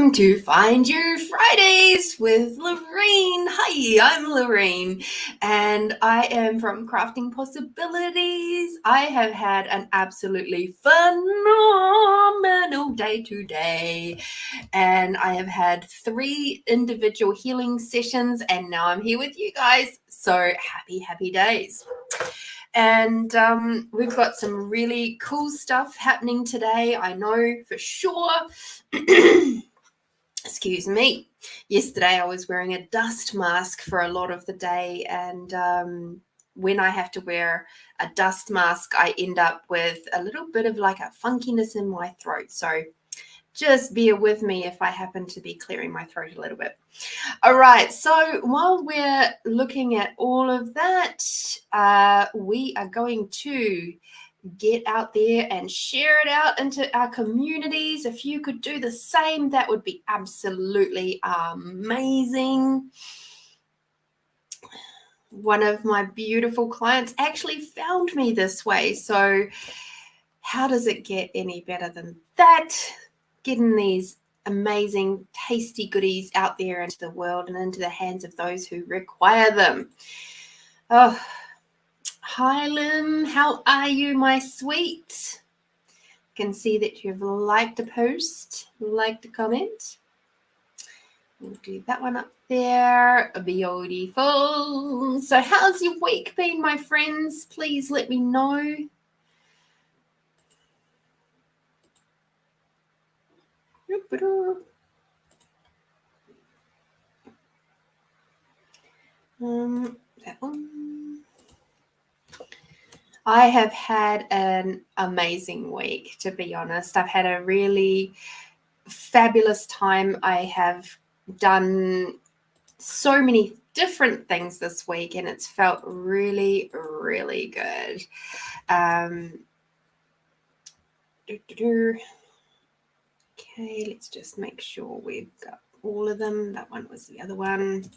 welcome to Find Your Fridays with Lorene. Hi, I'm Lorene, and I am from Crafting Possibilities. I have had an absolutely phenomenal day today, and I have had 3 individual healing sessions, and now I'm here with you guys. So happy days. And we've got some really cool stuff happening today, I know for sure. Excuse me. Yesterday I was wearing a dust mask for a lot of the day, and when I have to wear a dust mask, I end up with a little bit of like a funkiness in my throat. So just bear with me if I happen to be clearing my throat a little bit. All right, so while we're looking at all of that, we are going to get out there and share it out into our communities. If you could do the same, that would be absolutely amazing. One of my beautiful clients actually found me this way, so how does it get any better than that? Getting these amazing, tasty goodies out there into the world and into the hands of those who require them. Oh, hi, Lynn. How are you, my sweet? Can see that you've liked a post, liked a comment. We'll do that one up there. Beautiful. So how's your week been, my friends? Please let me know. That one. I have had an amazing week, to be honest. I've had a really fabulous time. I have done so many different things this week, and it's felt really, really good. Okay, let's just make sure we've got all of them. That one was the other one.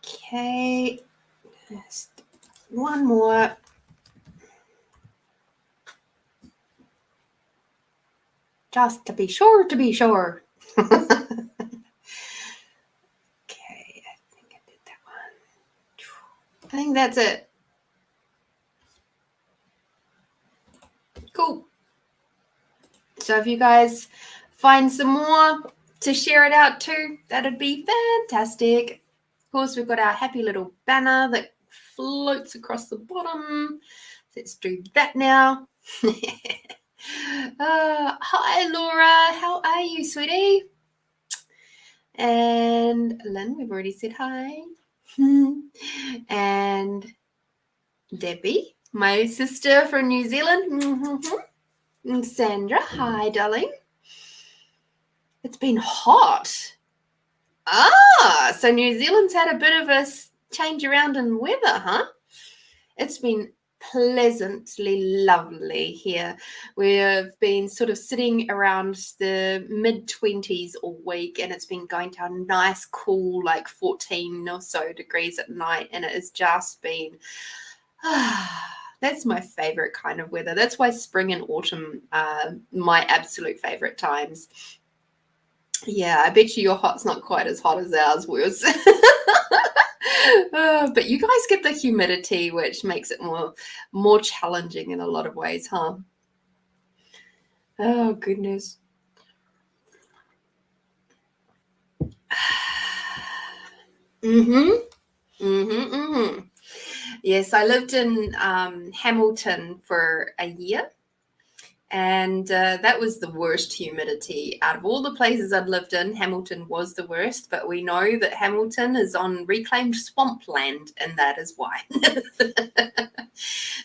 Okay, just one more. Just to be sure, Okay, I think I did that one. I think that's it. Cool. So if you guys find some more to share it out to, that'd be fantastic. Of course, we've got our happy little banner that floats across the bottom. Let's do that now. Hi, Laura. How are you, sweetie? And Lynn, we've already said hi. And Debbie, my sister from New Zealand. And Sandra, hi, darling. It's been hot. So New Zealand's had a bit of a change around in weather, huh? It's been pleasantly lovely here. We've been sort of sitting around the mid-20s all week, and it's been going to a nice cool like 14 or so degrees at night, and it has just been that's my favorite kind of weather. That's why spring and autumn are my absolute favorite times. Yeah, I bet you your hot's not quite as hot as ours was. But you guys get the humidity, which makes it more challenging in a lot of ways, huh? Oh, goodness. Yes, I lived in Hamilton for a year. And that was the worst humidity. Out of all the places I'd lived in, Hamilton was the worst. But we know that Hamilton is on reclaimed swampland, and that is why.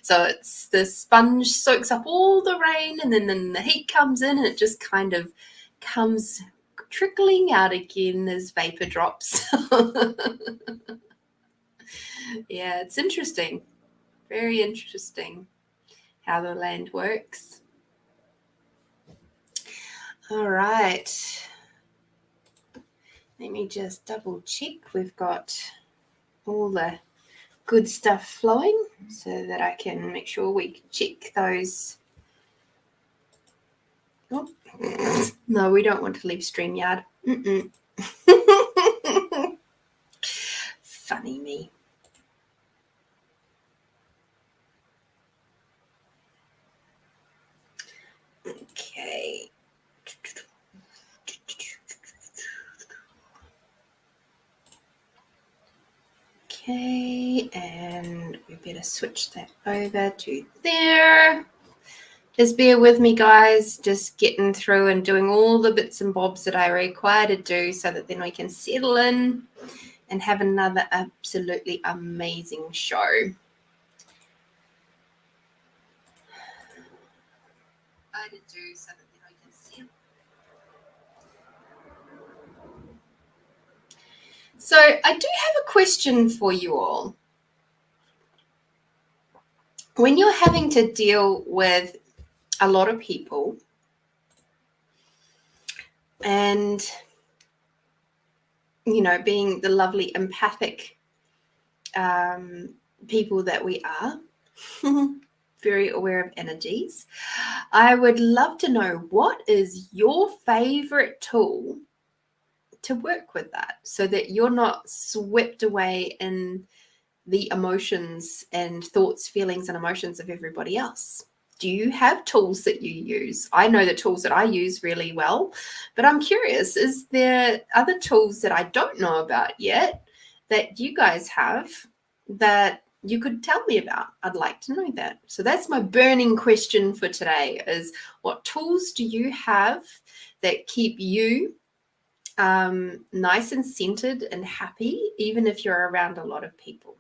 So it's the sponge soaks up all the rain, and then the heat comes in, and it just kind of comes trickling out again as vapor drops. Yeah, it's interesting. Very interesting how the land works. All right. Let me just double check. We've got all the good stuff flowing so that I can make sure we check those. Oh. No, we don't want to leave StreamYard. Funny me. Okay. Okay, and we better switch that over to there. Just bear with me, guys. Just getting through and doing all the bits and bobs that I require to do so that then we can settle in and have another absolutely amazing show. So I do have a question for you all. When you're having to deal with a lot of people and, you know, being the lovely empathic people that we are, very aware of energies, I would love to know, what is your favorite tool to work with that so that you're not swept away in the emotions and thoughts, feelings, and emotions of everybody else? Do you have tools that you use? I know the tools that I use really well, but I'm curious, is there other tools that I don't know about yet that you guys have that you could tell me about? I'd like to know that. So that's my burning question for today, is what tools do you have that keep you nice and centered and happy, even if you're around a lot of people?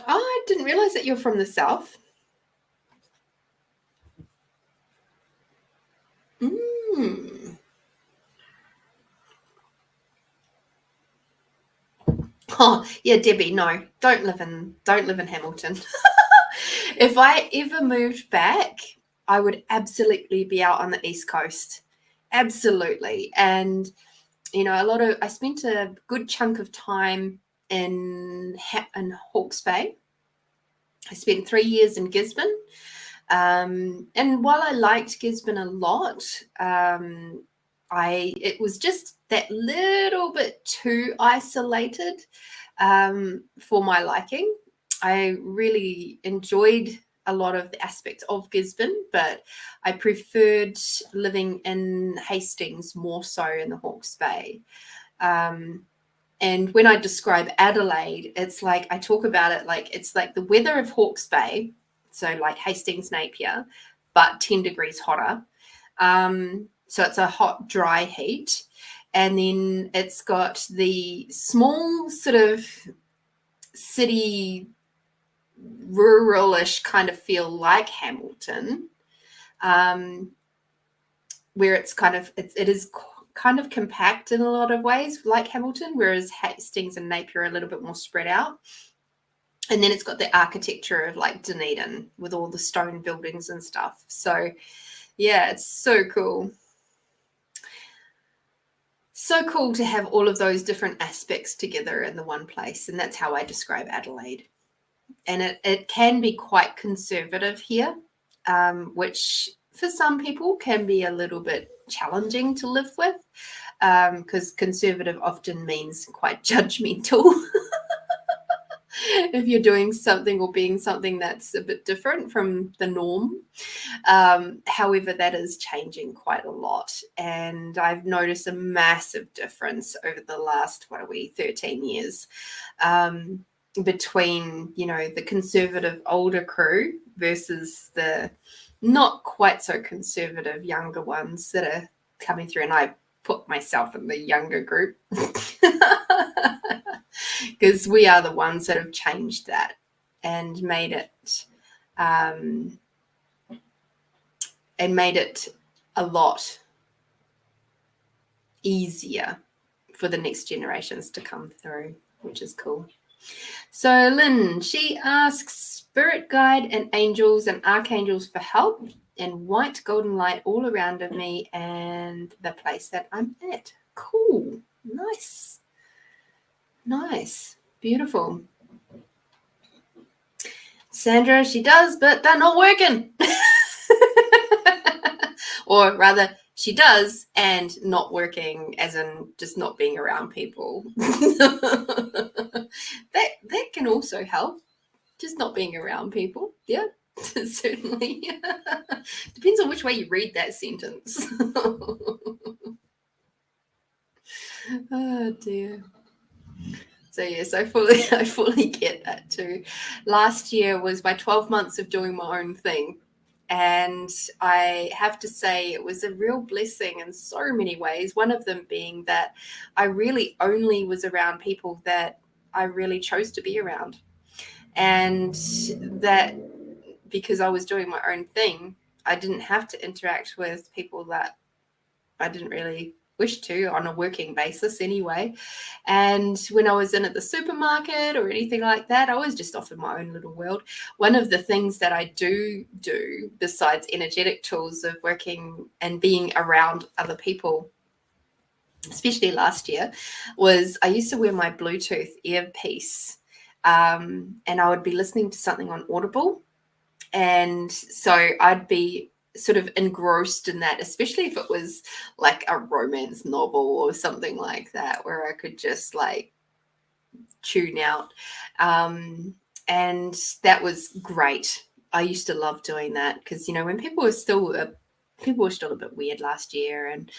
Oh, I didn't realize that you're from the South. Oh, yeah, Debbie, no, don't live in Hamilton. If I ever moved back, I would absolutely be out on the East Coast. Absolutely. And, you know, I spent a good chunk of time in Hawke's Bay. I spent 3 years in Gisborne. And while I liked Gisborne a lot, it was just that little bit too isolated for my liking. I really enjoyed a lot of the aspects of Gisborne, but I preferred living in Hastings more so in the Hawke's Bay. And when I describe Adelaide, it's like, I talk about it like it's like the weather of Hawke's Bay, so like Hastings, Napier, but 10 degrees hotter. So it's a hot, dry heat. And then it's got the small sort of city, ruralish kind of feel like Hamilton, where it's kind of, it is kind of compact in a lot of ways like Hamilton, whereas Hastings and Napier are a little bit more spread out. And then it's got the architecture of like Dunedin with all the stone buildings and stuff. So yeah, it's so cool. So cool to have all of those different aspects together in the one place. And that's how I describe Adelaide. And it can be quite conservative here, which for some people can be a little bit challenging to live with, because conservative often means quite judgmental. If you're doing something or being something that's a bit different from the norm. However, that is changing quite a lot. And I've noticed a massive difference over the last, 13 years, between, you know, the conservative older crew versus the not quite so conservative younger ones that are coming through. And I put myself in the younger group because we are the ones that have changed that and made it a lot easier for the next generations to come through, which is cool. So Lynn, she asks, spirit guide and angels and archangels for help and white golden light all around of me and the place that I'm at. Cool. Nice. Nice. Beautiful. Sandra, she does, but they're not working. Or rather, she does and not working, as in just not being around people. that can also help, just not being around people. Yeah, certainly. Depends on which way you read that sentence. Oh dear. So yes, I fully get that too. Last year was my 12 months of doing my own thing. And I have to say it was a real blessing in so many ways. One of them being that I really only was around people that I really chose to be around. And that because I was doing my own thing, I didn't have to interact with people that I didn't really wish to on a working basis anyway. And when I was in at the supermarket or anything like that, I was just off in my own little world. One of the things that I do besides energetic tools of working and being around other people, especially last year, was I used to wear my Bluetooth earpiece, and I would be listening to something on Audible. And so I'd be sort of engrossed in that, especially if it was like a romance novel or something like that, where I could just like tune out. And that was great. I used to love doing that because, you know, when people were still a bit weird last year, and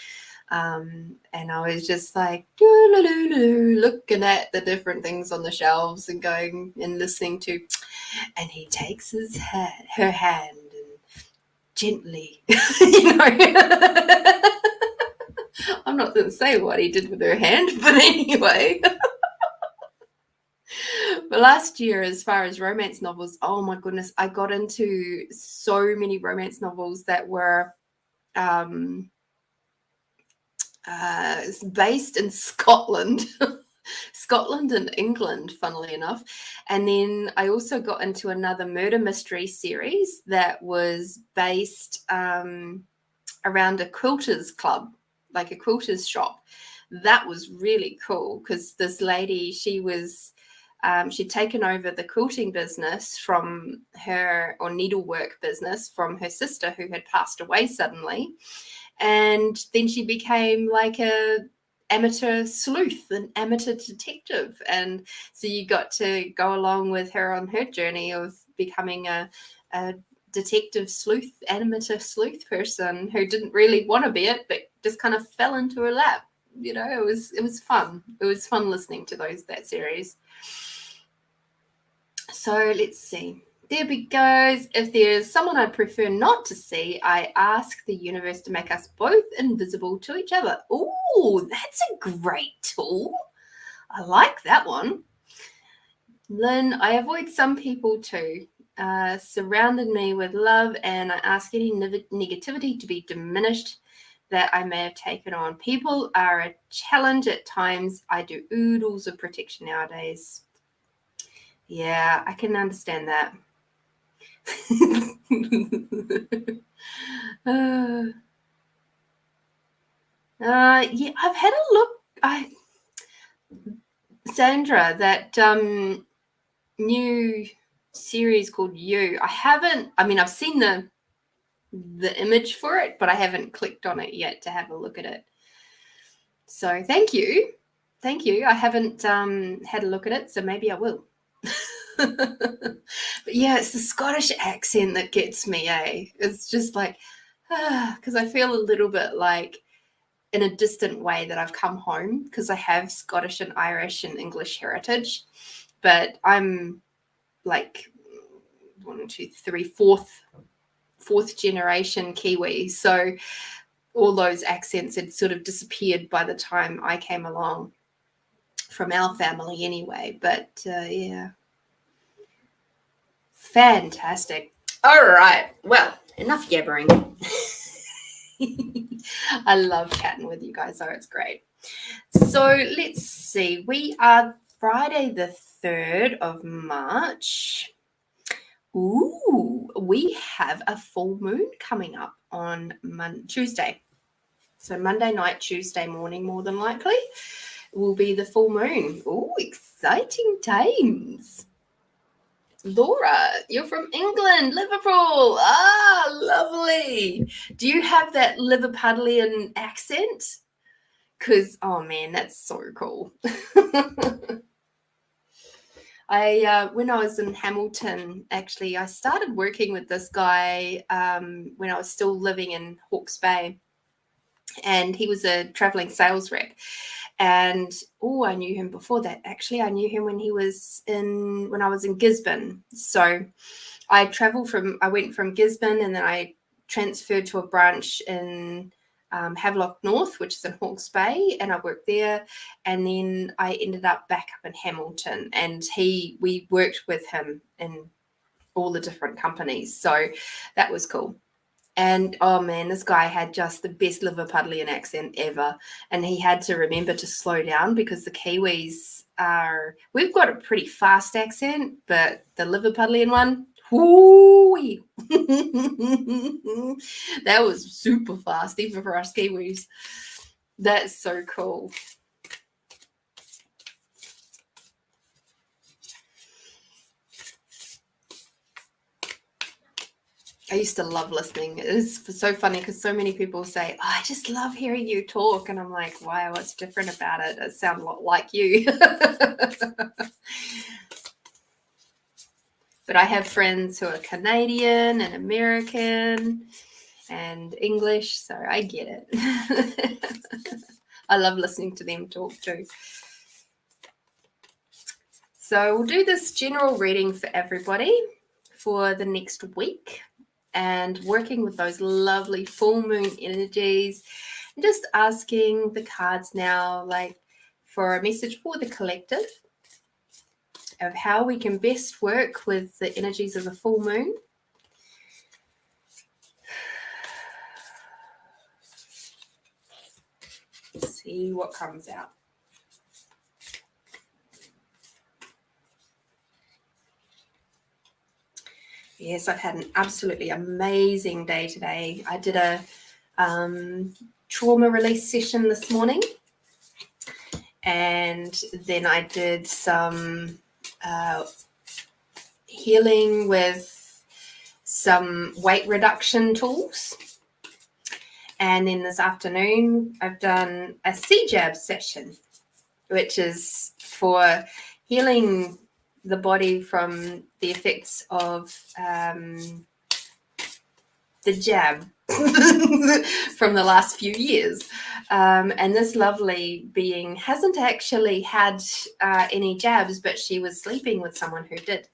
I was just like looking at the different things on the shelves and going and listening to, and he takes her hand and gently, you know. I'm not going to say what he did with her hand, but anyway. But last year, as far as romance novels, oh my goodness, I got into so many romance novels that were based in Scotland. Scotland and England, funnily enough. And then I also got into another murder mystery series that was based around a quilters club, like a quilters shop. That was really cool because this lady, she'd taken over the quilting business from her, or needlework business from her sister who had passed away suddenly. And then she became like a amateur sleuth, an amateur detective. And so you got to go along with her on her journey of becoming a detective sleuth, amateur sleuth person who didn't really want to be it, but just kind of fell into her lap. You know, it was fun. It was fun listening to that series. So let's see. Debbie goes, if there's someone I'd prefer not to see, I ask the universe to make us both invisible to each other. Oh, that's a great tool. I like that one. Lynn, I avoid some people too. Surrounded me with love, and I ask any negativity to be diminished that I may have taken on. People are a challenge at times. I do oodles of protection nowadays. Yeah, I can understand that. Yeah, I've had a look. Sandra, that new series called You. I've seen the image for it, but I haven't clicked on it yet to have a look at it. So thank you. I haven't had a look at it, so maybe I will. But yeah, it's the Scottish accent that gets me, eh? It's just like, because I feel a little bit like in a distant way that I've come home, because I have Scottish and Irish and English heritage, but I'm like 1, 2, 3, fourth generation Kiwi. So all those accents had sort of disappeared by the time I came along, from our family anyway. But yeah. Fantastic. All right. Well, enough yabbering. I love chatting with you guys, so it's great. So let's see. We are Friday the 3rd of March. Ooh, we have a full moon coming up on Tuesday. So Monday night, Tuesday morning, more than likely, will be the full moon. Ooh, exciting times. Laura, you're from England, Liverpool. Ah, lovely. Do you have that Liverpudlian accent? Because, oh man, that's so cool. When I was in Hamilton, actually, I started working with this guy when I was still living in Hawke's Bay, and he was a traveling sales rep. And I knew him before that. Actually, I knew him when I was in Gisborne. So I went from Gisborne, and then I transferred to a branch in Havelock North, which is in Hawke's Bay, and I worked there. And then I ended up back up in Hamilton, and we worked with him in all the different companies. So that was cool. And oh man, this guy had just the best Liverpudlian accent ever. And he had to remember to slow down because the Kiwis we've got a pretty fast accent, but the Liverpudlian one, whoo, that was super fast, even for us Kiwis. That's so cool. I used to love listening. It's so funny because so many people say, oh, I just love hearing you talk. And I'm like, wow, what's different about it? It sounds a lot like you. But I have friends who are Canadian and American and English, so I get it. I love listening to them talk too. So we'll do this general reading for everybody for the next week, and working with those lovely full moon energies, and just asking the cards now, like, for a message for the collective of how we can best work with the energies of the full moon. Let's see what comes out. Yes, I've had an absolutely amazing day today. I did a trauma release session this morning, and then I did some healing with some weight reduction tools. And then this afternoon, I've done a C-jab session, which is for healing the body from the effects of the jab from the last few years. And this lovely being hasn't actually had any jabs, but she was sleeping with someone who did.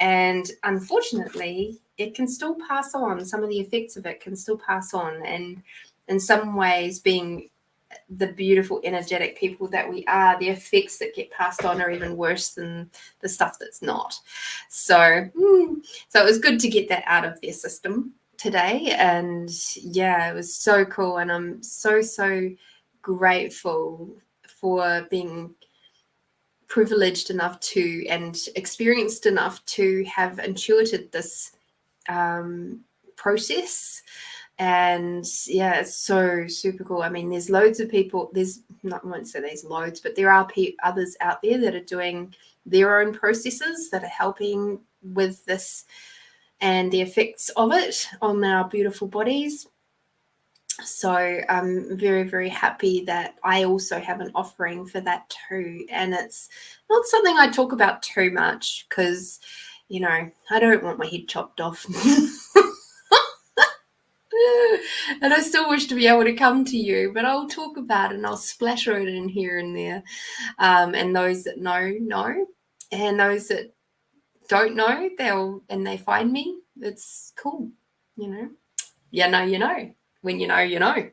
And unfortunately, it can still pass on. Some of the effects of it can still pass on. And in some ways, being the beautiful, energetic people that we are, the effects that get passed on are even worse than the stuff that's not. So it was good to get that out of their system today. And yeah, it was so cool. And I'm so, so grateful for being privileged enough to and experienced enough to have intuited this process. And yeah, it's so super cool. I mean, there's loads of people, I won't say there's loads, but there are others out there that are doing their own processes that are helping with this and the effects of it on our beautiful bodies. So I'm very, very happy that I also have an offering for that too. And it's not something I talk about too much because, I don't want my head chopped off. And I still wish to be able to come to you, but I'll talk about it and I'll splatter it in here and there. And those that know. And those that don't know, they find me. It's cool, you know. When you know, you know.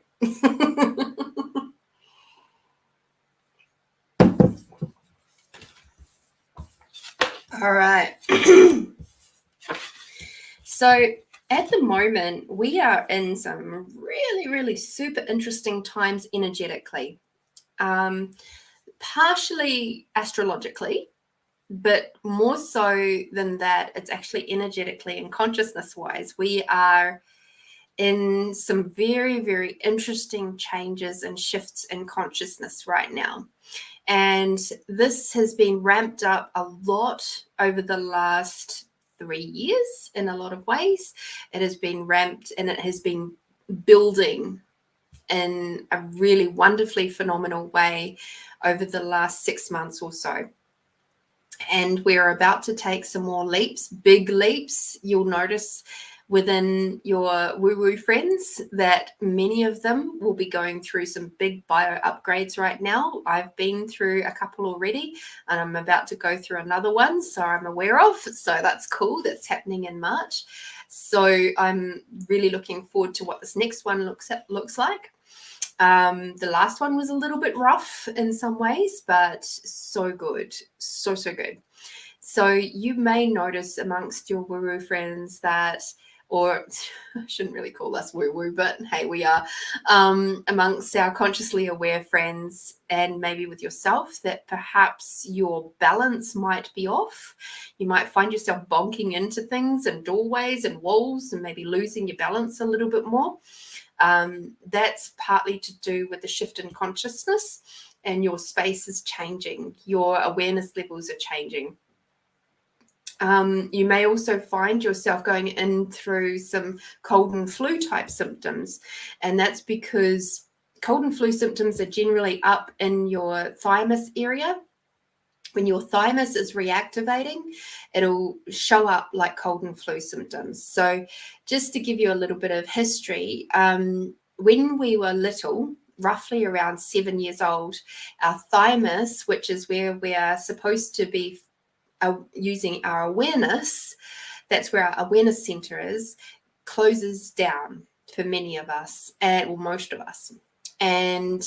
All right. So at the moment, we are in some really, really super interesting times energetically, partially astrologically, But more so than that, it's actually energetically and consciousness-wise. We are in some very, very interesting changes and shifts in consciousness right now. And this has been ramped up a lot over the last 3 years in a lot of ways. It has been ramped and it has been building in a really wonderfully phenomenal way over the last 6 months or so. And we're about to take some more leaps, big leaps. You'll notice within your woo-woo friends that many of them will be going through some big bio upgrades right now. I've been through a couple already, and I'm about to go through another one, so I'm aware of. So that's cool. That's happening in March. So I'm really looking forward to what this next one looks like. The last one was a little bit rough in some ways, but so good, so good. So you may notice amongst your woo-woo friends that, or I shouldn't really call us woo-woo, but hey, we are, amongst our consciously aware friends and maybe with yourself, that perhaps your balance might be off. You might find yourself bonking into things and doorways and walls and maybe losing your balance a little bit more. That's partly to do with the shift in consciousness, and your space is changing. Your awareness levels are changing. You may also find yourself going in through some cold and flu type symptoms, and that's because cold and flu symptoms are generally up in your thymus area. When your thymus is reactivating, it'll show up like cold and flu symptoms. So just to give you a little bit of history, when we were little, roughly around 7 years old, our thymus, which is where we are supposed to be using our awareness, that's where our awareness center is, closes down for many of us, or most of us. And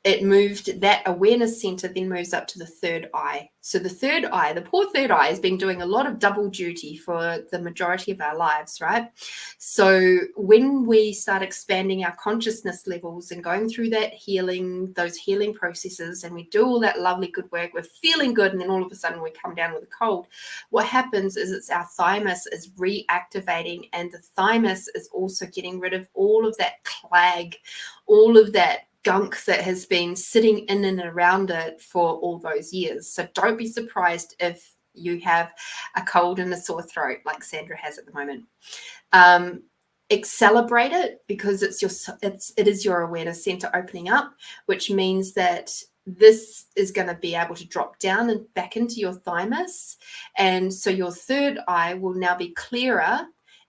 it moved, that awareness center then moves up to the third eye. So the third eye, the poor third eye, has been doing a lot of double duty for the majority of our lives, right? So when we start expanding our consciousness levels and going through that healing, those healing processes, and we do all that lovely good work, we're feeling good, and then all of a sudden we come down with a cold, what happens is it's our thymus is reactivating, and the thymus is also getting rid of all of that clag, all of that gunk that has been sitting in and around it for all those years. So don't be surprised if you have a cold and a sore throat like Sandra has at the moment. Celebrate it, because it is your awareness center opening up, which means that this is going to be able to drop down and back into your thymus, and so your third eye will now be clearer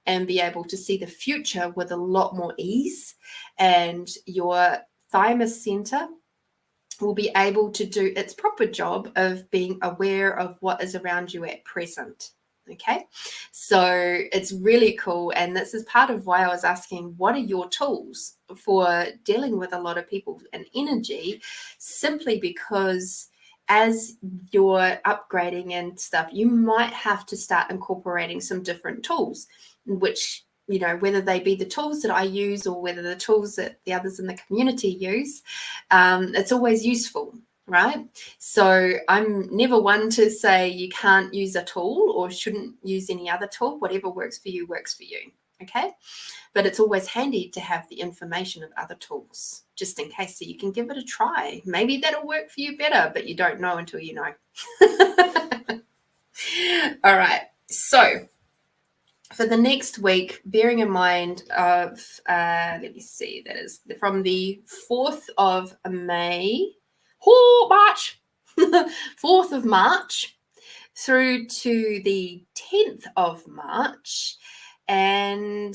and be able to see the future with a lot more ease, and your thymus center will be able to do its proper job of being aware of what is around you at present. Okay, so it's really cool, and this is part of why I was asking, what are your tools for dealing with a lot of people and energy, simply because as you're upgrading and stuff, you might have to start incorporating some different tools, which, you know, whether they be the tools that I use or whether the tools that the others in the community use, it's always useful, right? So I'm never one to say you can't use a tool or shouldn't use any other tool. Whatever works for you, okay? But it's always handy to have the information of other tools, just in case, so you can give it a try. Maybe that'll work for you better, but you don't know until you know. All right, so for the next week, bearing in mind of, let me see, that is from the 4th of May, March, 4th of March through to the 10th of March, and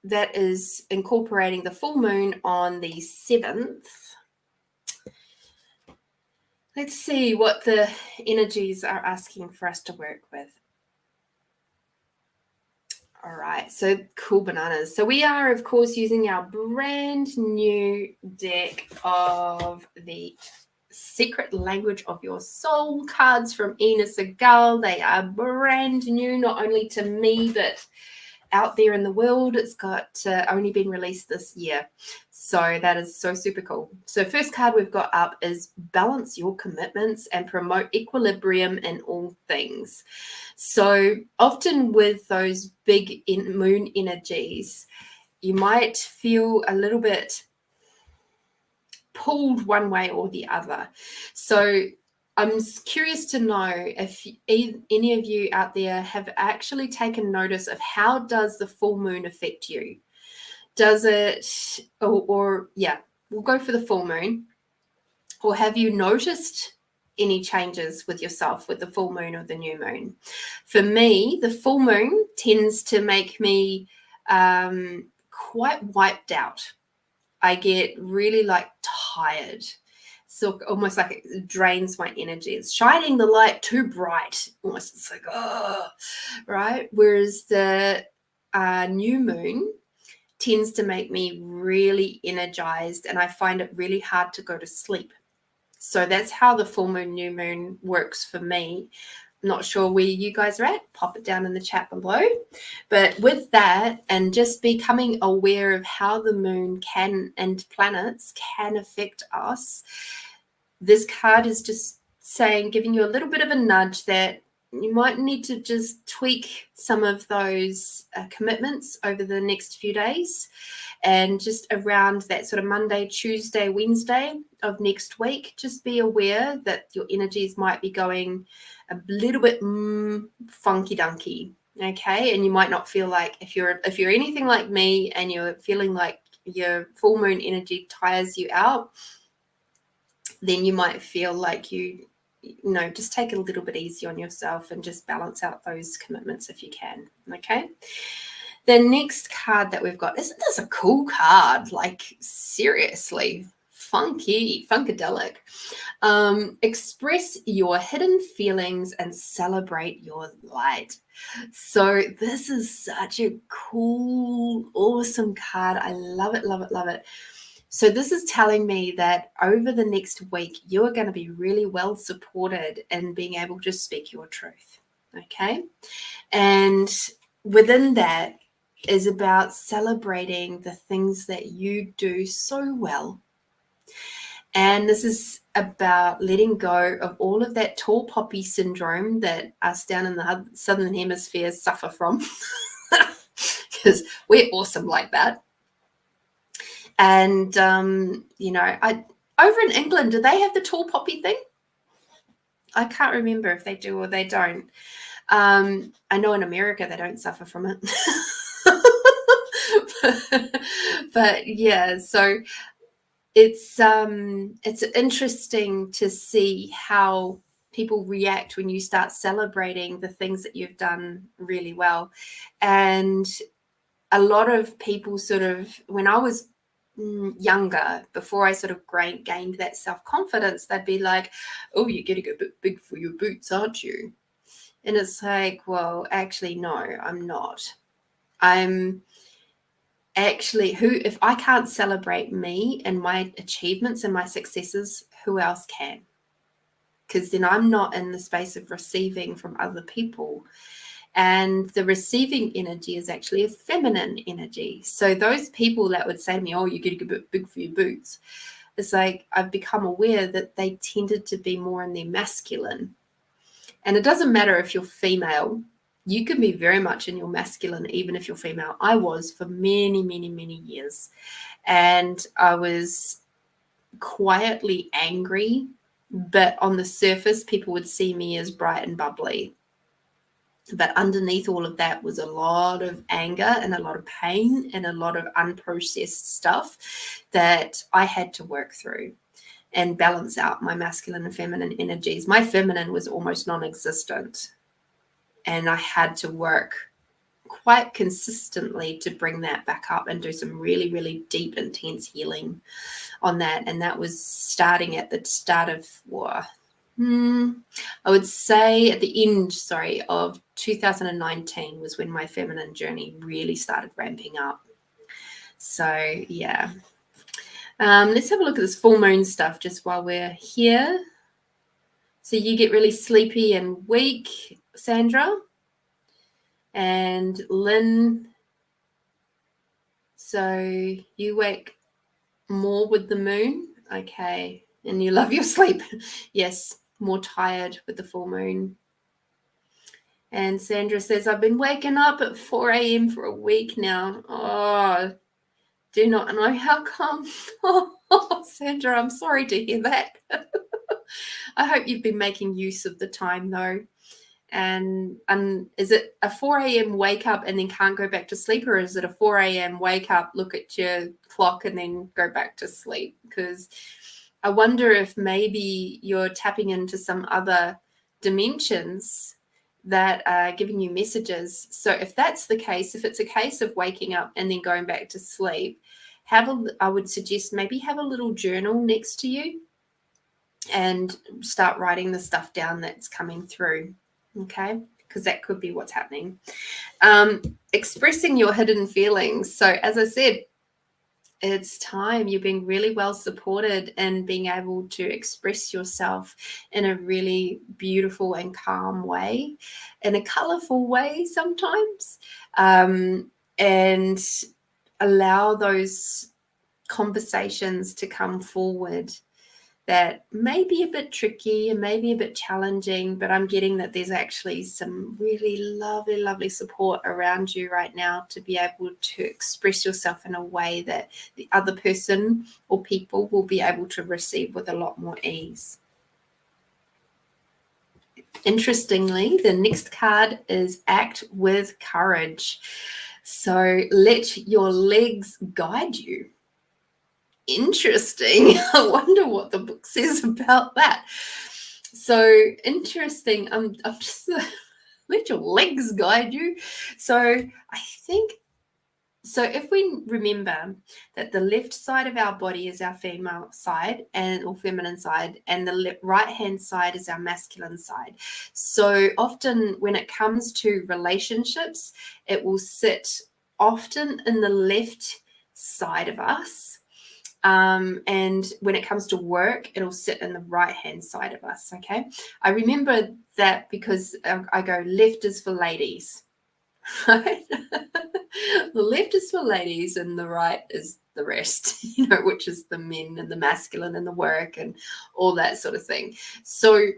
that is incorporating the full moon on the 7th. Let's see what the energies are asking for us to work with. All right, so cool bananas. So we are, of course, using our brand new deck of the Secret Language of Your Soul cards from Ina Segal. They are brand new, not only to me, but out there in the world. It's got only been released this year. So that is so super cool. So first card we've got up is balance your commitments and promote equilibrium in all things. So often with those big moon energies, you might feel a little bit pulled one way or the other. So I'm curious to know if any of you out there have actually taken notice of how does the full moon affect you? Does it, or yeah, we'll go for the full moon. Or have you noticed any changes with yourself with the full moon or the new moon? For me, the full moon tends to make me quite wiped out. I get really like tired. So almost like it drains my energy. It's shining the light too bright. Almost it's like, oh, right? Whereas the new moon tends to make me really energized, and I find it really hard to go to sleep. So that's how the full moon, new moon works for me. I'm not sure where you guys are at. Pop it down in the chat below. But with that, and just becoming aware of how the moon can and planets can affect us, this card is just saying, giving you a little bit of a nudge that you might need to just tweak some of those commitments over the next few days. And just around that sort of Monday, Tuesday, Wednesday of next week, just be aware that your energies might be going a little bit funky dunky. Okay. And you might not feel like, if you're anything like me and you're feeling like your full moon energy tires you out, then you might feel like you know, just take it a little bit easy on yourself and just balance out those commitments if you can. Okay. The next card that we've got, isn't this a cool card? Like seriously, funky, funkadelic. Express your hidden feelings and celebrate your light. So this is such a cool, awesome card. I love it, love it, love it. So this is telling me that over the next week, you are going to be really well supported in being able to speak your truth. Okay. And within that is about celebrating the things that you do so well. And this is about letting go of all of that tall poppy syndrome that us down in the Southern Hemisphere suffer from, because we're awesome like that. And, you know, over in England, do they have the tall poppy thing? I can't remember if they do or they don't. I know in America they don't suffer from it. but yeah, so it's interesting to see how people react when you start celebrating the things that you've done really well. And a lot of people sort of, when I was younger, before I sort of gained that self-confidence, they'd be like, oh, you're getting a bit big for your boots, aren't you? And it's like, well, actually, no, I'm not. I'm actually, if I can't celebrate me and my achievements and my successes, who else can? Because then I'm not in the space of receiving from other people. And the receiving energy is actually a feminine energy. So those people that would say to me, oh, you're getting a bit big for your boots, it's like I've become aware that they tended to be more in their masculine. And it doesn't matter if you're female. You can be very much in your masculine, even if you're female. I was for many, many, many years. And I was quietly angry, but on the surface, people would see me as bright and bubbly. But underneath all of that was a lot of anger and a lot of pain and a lot of unprocessed stuff that I had to work through and balance out my masculine and feminine energies. My feminine was almost non-existent, and I had to work quite consistently to bring that back up and do some really, really deep, intense healing on that. And that was starting at the start of I would say at the end, of 2019 was when my feminine journey really started ramping up. So yeah. Let's have a look at this full moon stuff just while we're here. So you get really sleepy and weak, Sandra. And Lynn, So you wake more with the moon. Okay. And you love your sleep. Yes. More tired with the full moon. And Sandra says, I've been waking up at 4 a.m. for a week now. Oh, do not know how come. Oh, Sandra, I'm sorry to hear that. I hope you've been making use of the time, though. And is it a 4 a.m. wake up and then can't go back to sleep, or is it a 4 a.m. wake up, look at your clock, and then go back to sleep? Because I wonder if maybe you're tapping into some other dimensions that are giving you messages. So if that's the case, if it's a case of waking up and then going back to sleep, I would suggest maybe have a little journal next to you and start writing the stuff down that's coming through. Okay, because that could be what's happening. Expressing your hidden feelings. So as I said, it's time. You're being really well supported and being able to express yourself in a really beautiful and calm way, in a colorful way sometimes, and allow those conversations to come forward that may be a bit tricky and maybe a bit challenging, but I'm getting that there's actually some really lovely, lovely support around you right now to be able to express yourself in a way that the other person or people will be able to receive with a lot more ease. Interestingly, the next card is Act with Courage. So let your legs guide you. Interesting. I wonder what the book says about that. So interesting. I'm just let your legs guide you. So I think, so if we remember that the left side of our body is our female side or feminine side, and the right hand side is our masculine side. So often when it comes to relationships, it will sit often in the left side of us. And when it comes to work, it'll sit in the right hand side of us. Okay, I remember that because I go, left is for ladies, right? The left is for ladies and the right is the rest, which is the men and the masculine and the work and all that sort of thing. So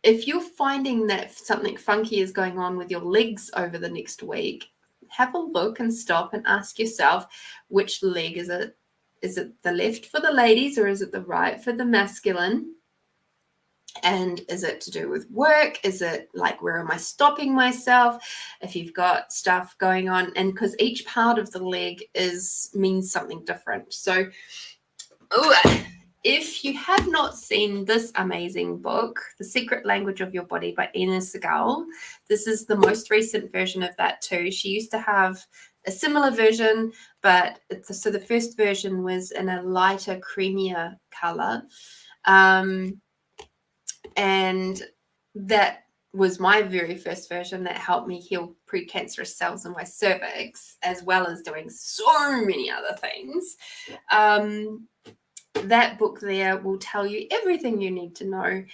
if you're finding that something funky is going on with your legs over the next week, have a look and stop and ask yourself, which leg is it? Is it the left for the ladies or is it the right for the masculine? And is it to do with work? Is it like, where am I stopping myself? If you've got stuff going on, and because each part of the leg means something different. So if you have not seen this amazing book, The Secret Language of Your Body by Ina Segal, this is the most recent version of that too. She used to have a similar version, but so the first version was in a lighter, creamier color. And that was my very first version that helped me heal precancerous cells in my cervix, as well as doing so many other things. That book there will tell you everything you need to know.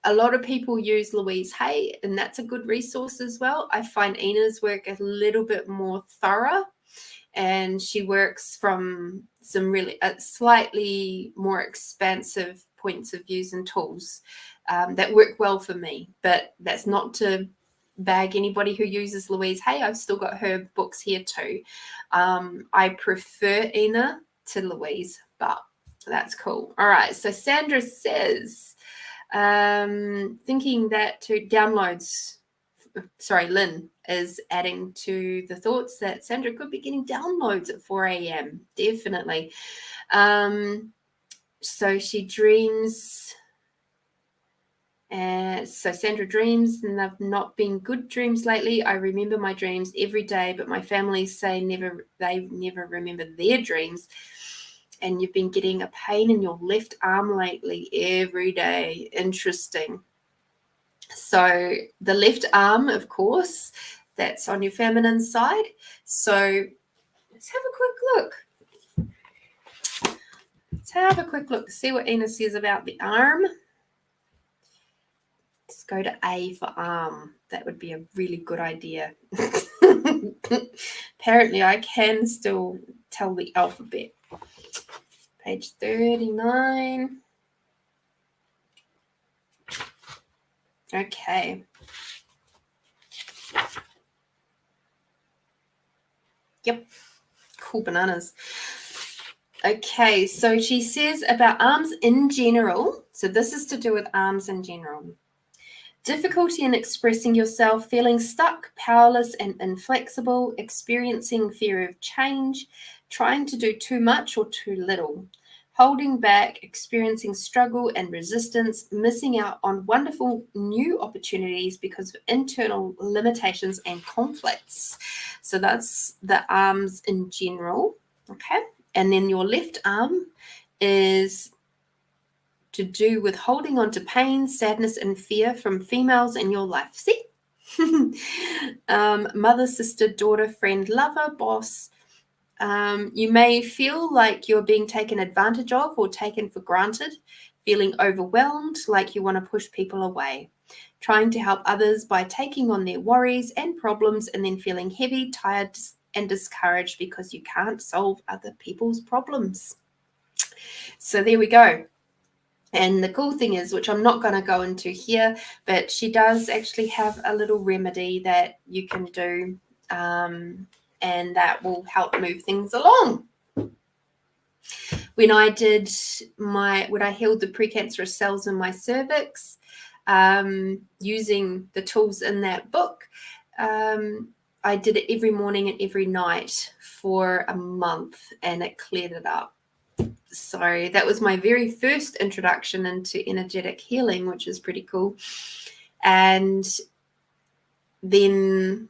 A lot of people use Louise Hay, and that's a good resource as well. I find Ina's work a little bit more thorough, and she works from some really slightly more expansive points of views and tools that work well for me. But that's not to bag anybody who uses Louise Hay. I've still got her books here too. I prefer Ina to Louise, but that's cool. All right, so Sandra says, thinking that to downloads, sorry, Lynn is adding to the thoughts that Sandra could be getting downloads at 4 a.m. Definitely. So she dreams. So Sandra dreams, and they've not been good dreams lately. I remember my dreams every day, but my family say they never remember their dreams. And you've been getting a pain in your left arm lately every day. Interesting. So the left arm, of course, that's on your feminine side. So let's have a quick look. Let's have a quick look to see what Ina says about the arm. Let's go to A for arm. That would be a really good idea. Apparently, I can still tell the alphabet. Page 39. Okay. Yep. Cool bananas. Okay, so she says about arms in general. So this is to do with arms in general. Difficulty in expressing yourself, feeling stuck, powerless, and inflexible, experiencing fear of change, trying to do too much or too little, holding back, experiencing struggle and resistance, missing out on wonderful new opportunities because of internal limitations and conflicts. So that's the arms in general. Okay. And then your left arm is to do with holding on to pain, sadness, and fear from females in your life. See? Mother, sister, daughter, friend, lover, boss. You may feel like you're being taken advantage of or taken for granted, feeling overwhelmed, like you want to push people away, trying to help others by taking on their worries and problems, and then feeling heavy, tired, and discouraged because you can't solve other people's problems. So there we go. And the cool thing is, which I'm not going to go into here, but she does actually have a little remedy that you can do, and that will help move things along. When I healed the precancerous cells in my cervix, using the tools in that book, I did it every morning and every night for a month, and it cleared it up. So that was my very first introduction into energetic healing, which is pretty cool. And then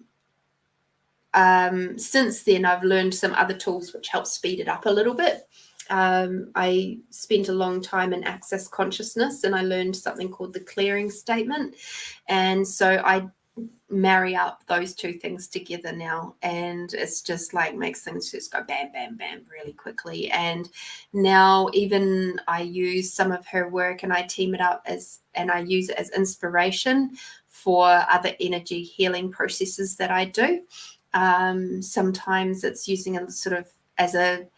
since then, I've learned some other tools which help speed it up a little bit. I spent a long time in access consciousness, and I learned something called the clearing statement. And so I marry up those two things together now, and it's just like makes things just go bam, bam, bam really quickly. And now even I use some of her work and I team it up and I use it as inspiration for other energy healing processes that I do. Sometimes it's using it sort of as a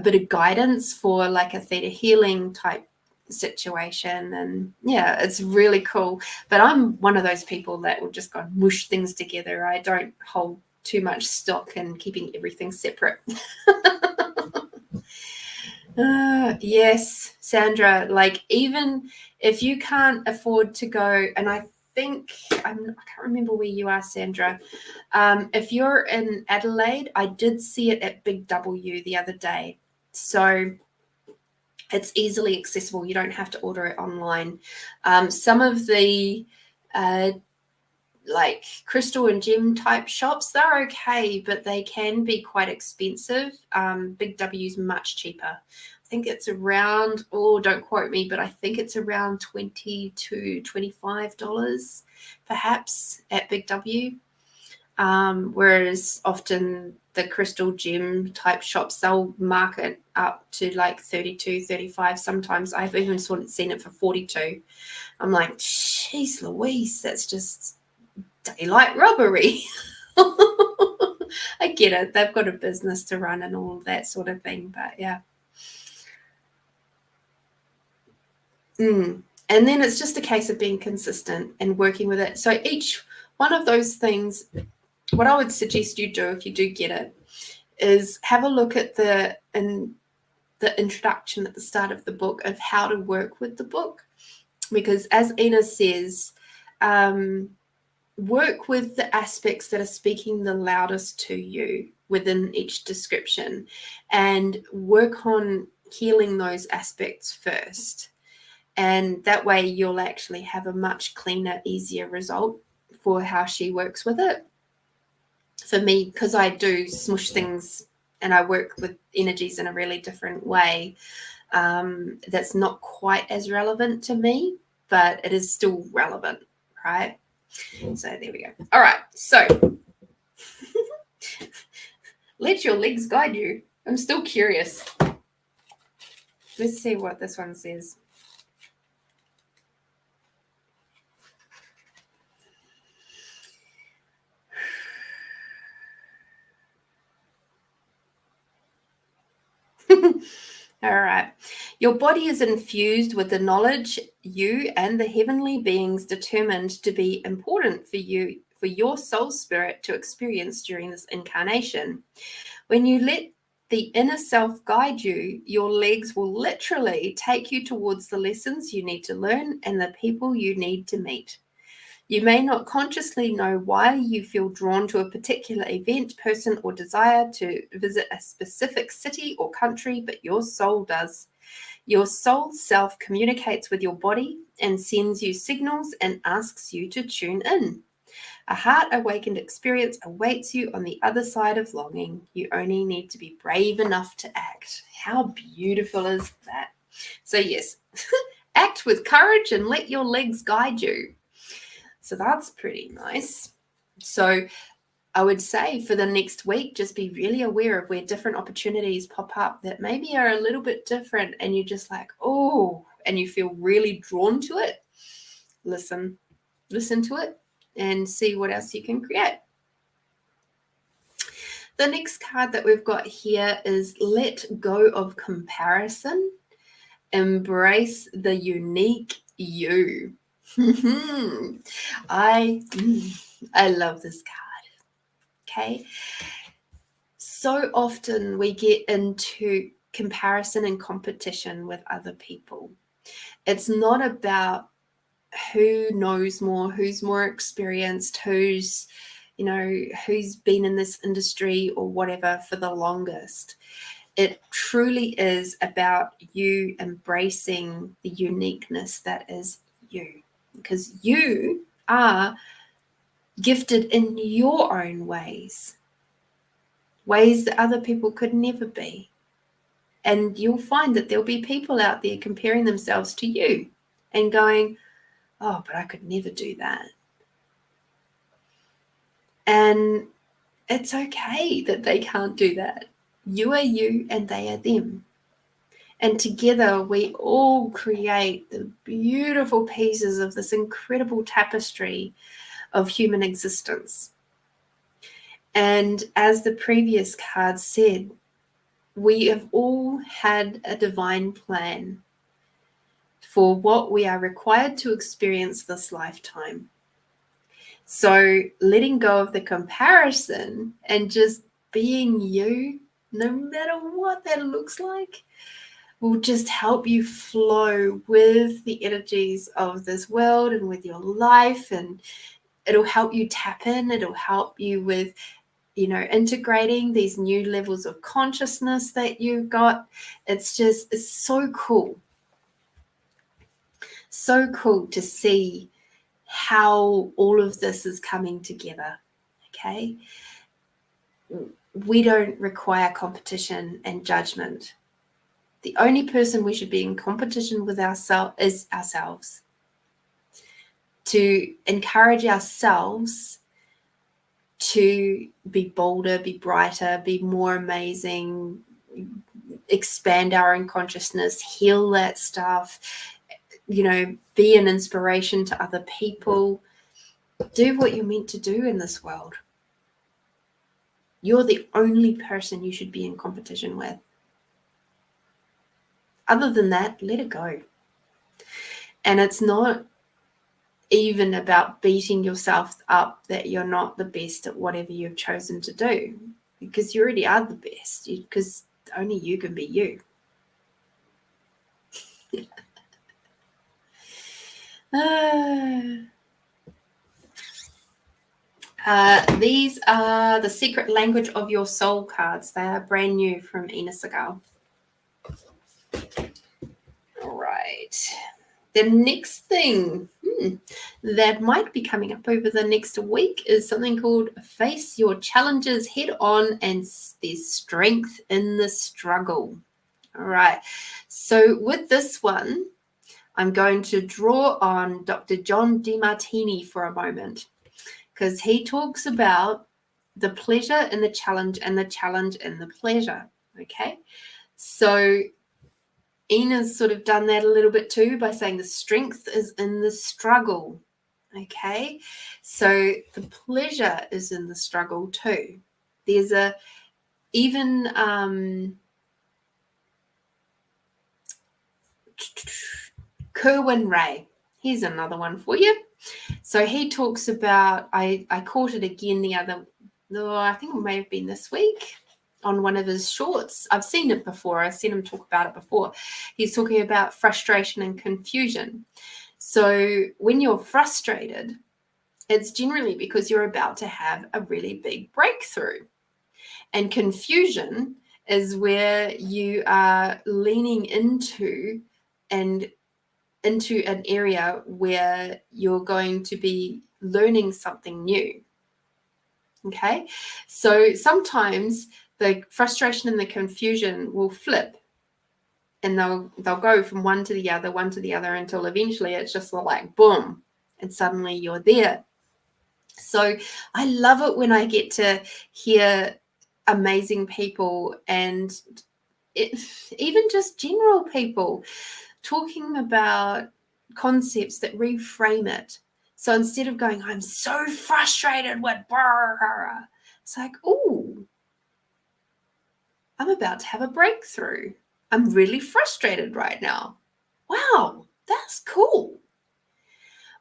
bit of guidance for like a theta healing type situation, and yeah, it's really cool. But I'm one of those people that will just go and mush things together. I don't hold too much stock in keeping everything separate. Yes, Sandra, like even if you can't afford to go, and I can't remember where you are, Sandra. If you're in Adelaide, I did see it at Big W the other day. So it's easily accessible. You don't have to order it online. Some of the like crystal and gem type shops, they're okay, but they can be quite expensive. Big W's much cheaper. I think it's around, don't quote me, but I think it's around $20 to $25 perhaps at Big W. Whereas often the crystal gem type shops, they'll mark it up to like 32, 35. Sometimes I've even seen it for 42. I'm like, geez Louise, that's just daylight robbery. I get it. They've got a business to run and all that sort of thing, but yeah. And then it's just a case of being consistent and working with it. So each one of those things, what I would suggest you do if you do get it is have a look at the introduction at the start of the book of how to work with the book. Because as Ina says, work with the aspects that are speaking the loudest to you within each description, and work on healing those aspects first. And that way you'll actually have a much cleaner, easier result for how she works with it. For me, because I do smush things and I work with energies in a really different way, that's not quite as relevant to me, but it is still relevant, right? So there we go. All right, so let your legs guide you. I'm still curious. Let's see what this one says. All right. Your body is infused with the knowledge you and the heavenly beings determined to be important for you, for your soul spirit to experience during this incarnation. When you let the inner self guide you, your legs will literally take you towards the lessons you need to learn and the people you need to meet. You may not consciously know why you feel drawn to a particular event, person, or desire to visit a specific city or country, but your soul does. Your soul self communicates with your body and sends you signals and asks you to tune in. A heart-awakened experience awaits you on the other side of longing. You only need to be brave enough to act. How beautiful is that? So yes, act with courage and let your legs guide you. So that's pretty nice. So I would say for the next week, just be really aware of where different opportunities pop up that maybe are a little bit different and you're just like, oh, and you feel really drawn to it. Listen to it and see what else you can create. The next card that we've got here is Let Go of Comparison. Embrace the unique you. I love this card. Okay. So often we get into comparison and competition with other people. It's not about who knows more, who's more experienced, who's been in this industry or whatever for the longest. It truly is about you embracing the uniqueness that is you, because you are gifted in your own ways that other people could never be. And you'll find that there'll be people out there comparing themselves to you and going, oh, but I could never do that. And it's okay that they can't do that. You are you and they are them. And together we all create the beautiful pieces of this incredible tapestry of human existence. And as the previous card said, we have all had a divine plan for what we are required to experience this lifetime. So letting go of the comparison and just being you, no matter what that looks like, will just help you flow with the energies of this world and with your life. And it'll help you tap in. It'll help you with, integrating these new levels of consciousness that you've got. It's so cool. So cool to see how all of this is coming together. Okay. We don't require competition and judgment. The only person we should be in competition with is ourselves. To encourage ourselves to be bolder, be brighter, be more amazing, expand our own consciousness, heal that stuff, be an inspiration to other people. Do what you're meant to do in this world. You're the only person you should be in competition with. Other than that, let it go. And it's not even about beating yourself up that you're not the best at whatever you've chosen to do, because you already are the best, because only you can be you. These are the Secret Language of Your Soul cards. They are brand new from Ina Segal. All right. The next thing that might be coming up over the next week is something called Face Your Challenges Head On and There's Strength in the Struggle. All right. So with this one, I'm going to draw on Dr. John DeMartini for a moment, because he talks about the pleasure in the challenge and the challenge in the pleasure. Okay. So Ina's sort of done that a little bit too by saying the strength is in the struggle. Okay, so the pleasure is in the struggle too. There's even Kerwin Ray. Here's another one for you. So he talks about, I caught it again I think it may have been this week on one of his shorts. I've seen it before. I've seen him talk about it before. He's talking about frustration and confusion. So when you're frustrated, it's generally because you're about to have a really big breakthrough. And confusion is where you are leaning into an area where you're going to be learning something new. Okay, so sometimes the frustration and the confusion will flip, and they'll go from one to the other until eventually it's just like boom, and suddenly you're there. So I love it when I get to hear amazing people and even just general people talking about concepts that reframe it. So instead of going, I'm so frustrated with it's like, oh, I'm about to have a breakthrough. I'm really frustrated right now. Wow, that's cool.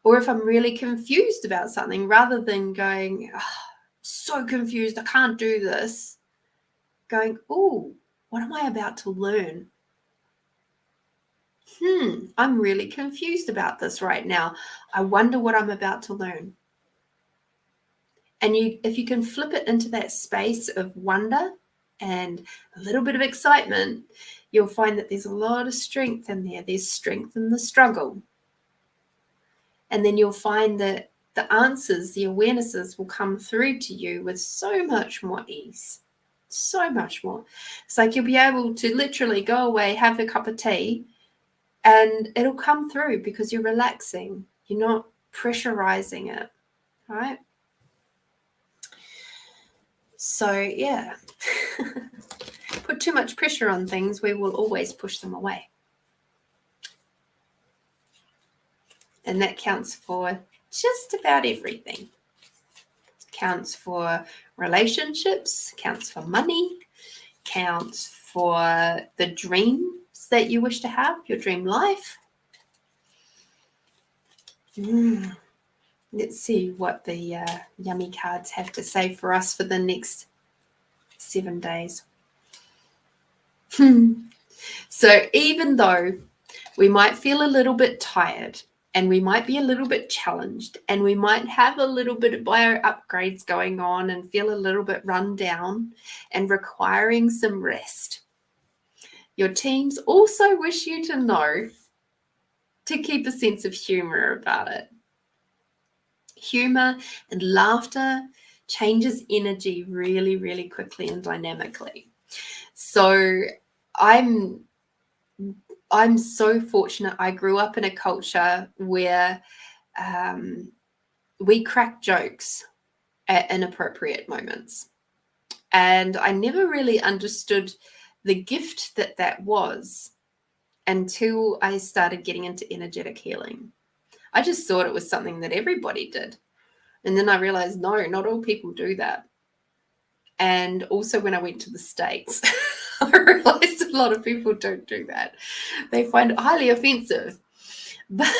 Or if I'm really confused about something, rather than going, oh, so confused, I can't do this, going, oh, what am I about to learn? I'm really confused about this right now. I wonder what I'm about to learn. And if you can flip it into that space of wonder and a little bit of excitement, you'll find that there's a lot of strength in there. There's strength in the struggle. And then you'll find that the answers, the awarenesses will come through to you with so much more ease. So much more. It's like you'll be able to literally go away, have a cup of tea, and it'll come through because you're relaxing. You're not pressurizing it, right? So, yeah. Put too much pressure on things, we will always push them away. And that counts for just about everything. It counts for relationships, counts for money, counts for the dreams that you wish to have, your dream life. Let's see what the yummy cards have to say for us for the next 7 days. So even though we might feel a little bit tired and we might be a little bit challenged and we might have a little bit of bio upgrades going on and feel a little bit run down and requiring some rest, your teams also wish you to know to keep a sense of humor about it. Humor and laughter changes energy really, really quickly and dynamically. So I'm so fortunate. I grew up in a culture where we crack jokes at inappropriate moments. And I never really understood the gift that was until I started getting into energetic healing. I just thought it was something that everybody did. And then I realized, no, not all people do that. And also when I went to the States, I realized a lot of people don't do that. They find it highly offensive. But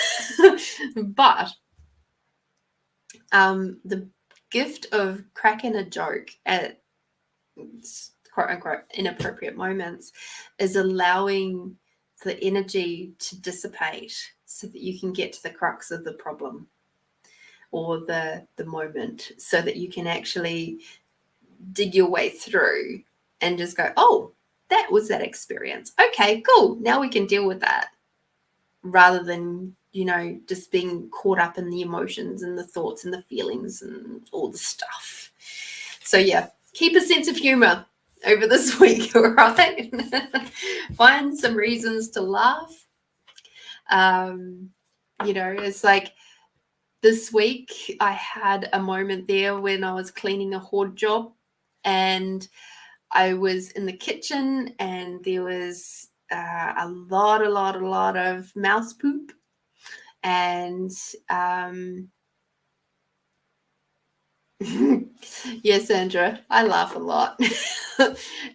the gift of cracking a joke at quote unquote inappropriate moments is allowing the energy to dissipate so that you can get to the crux of the problem or the moment, so that you can actually dig your way through and just go, oh, that was that experience. Okay, cool. Now we can deal with that, rather than, just being caught up in the emotions and the thoughts and the feelings and all the stuff. So yeah, keep a sense of humor over this week, all right? Find some reasons to laugh. It's like this week I had a moment there when I was cleaning a hoard job, and I was in the kitchen and there was a lot of mouse poop. And yes, Sandra, I laugh a lot.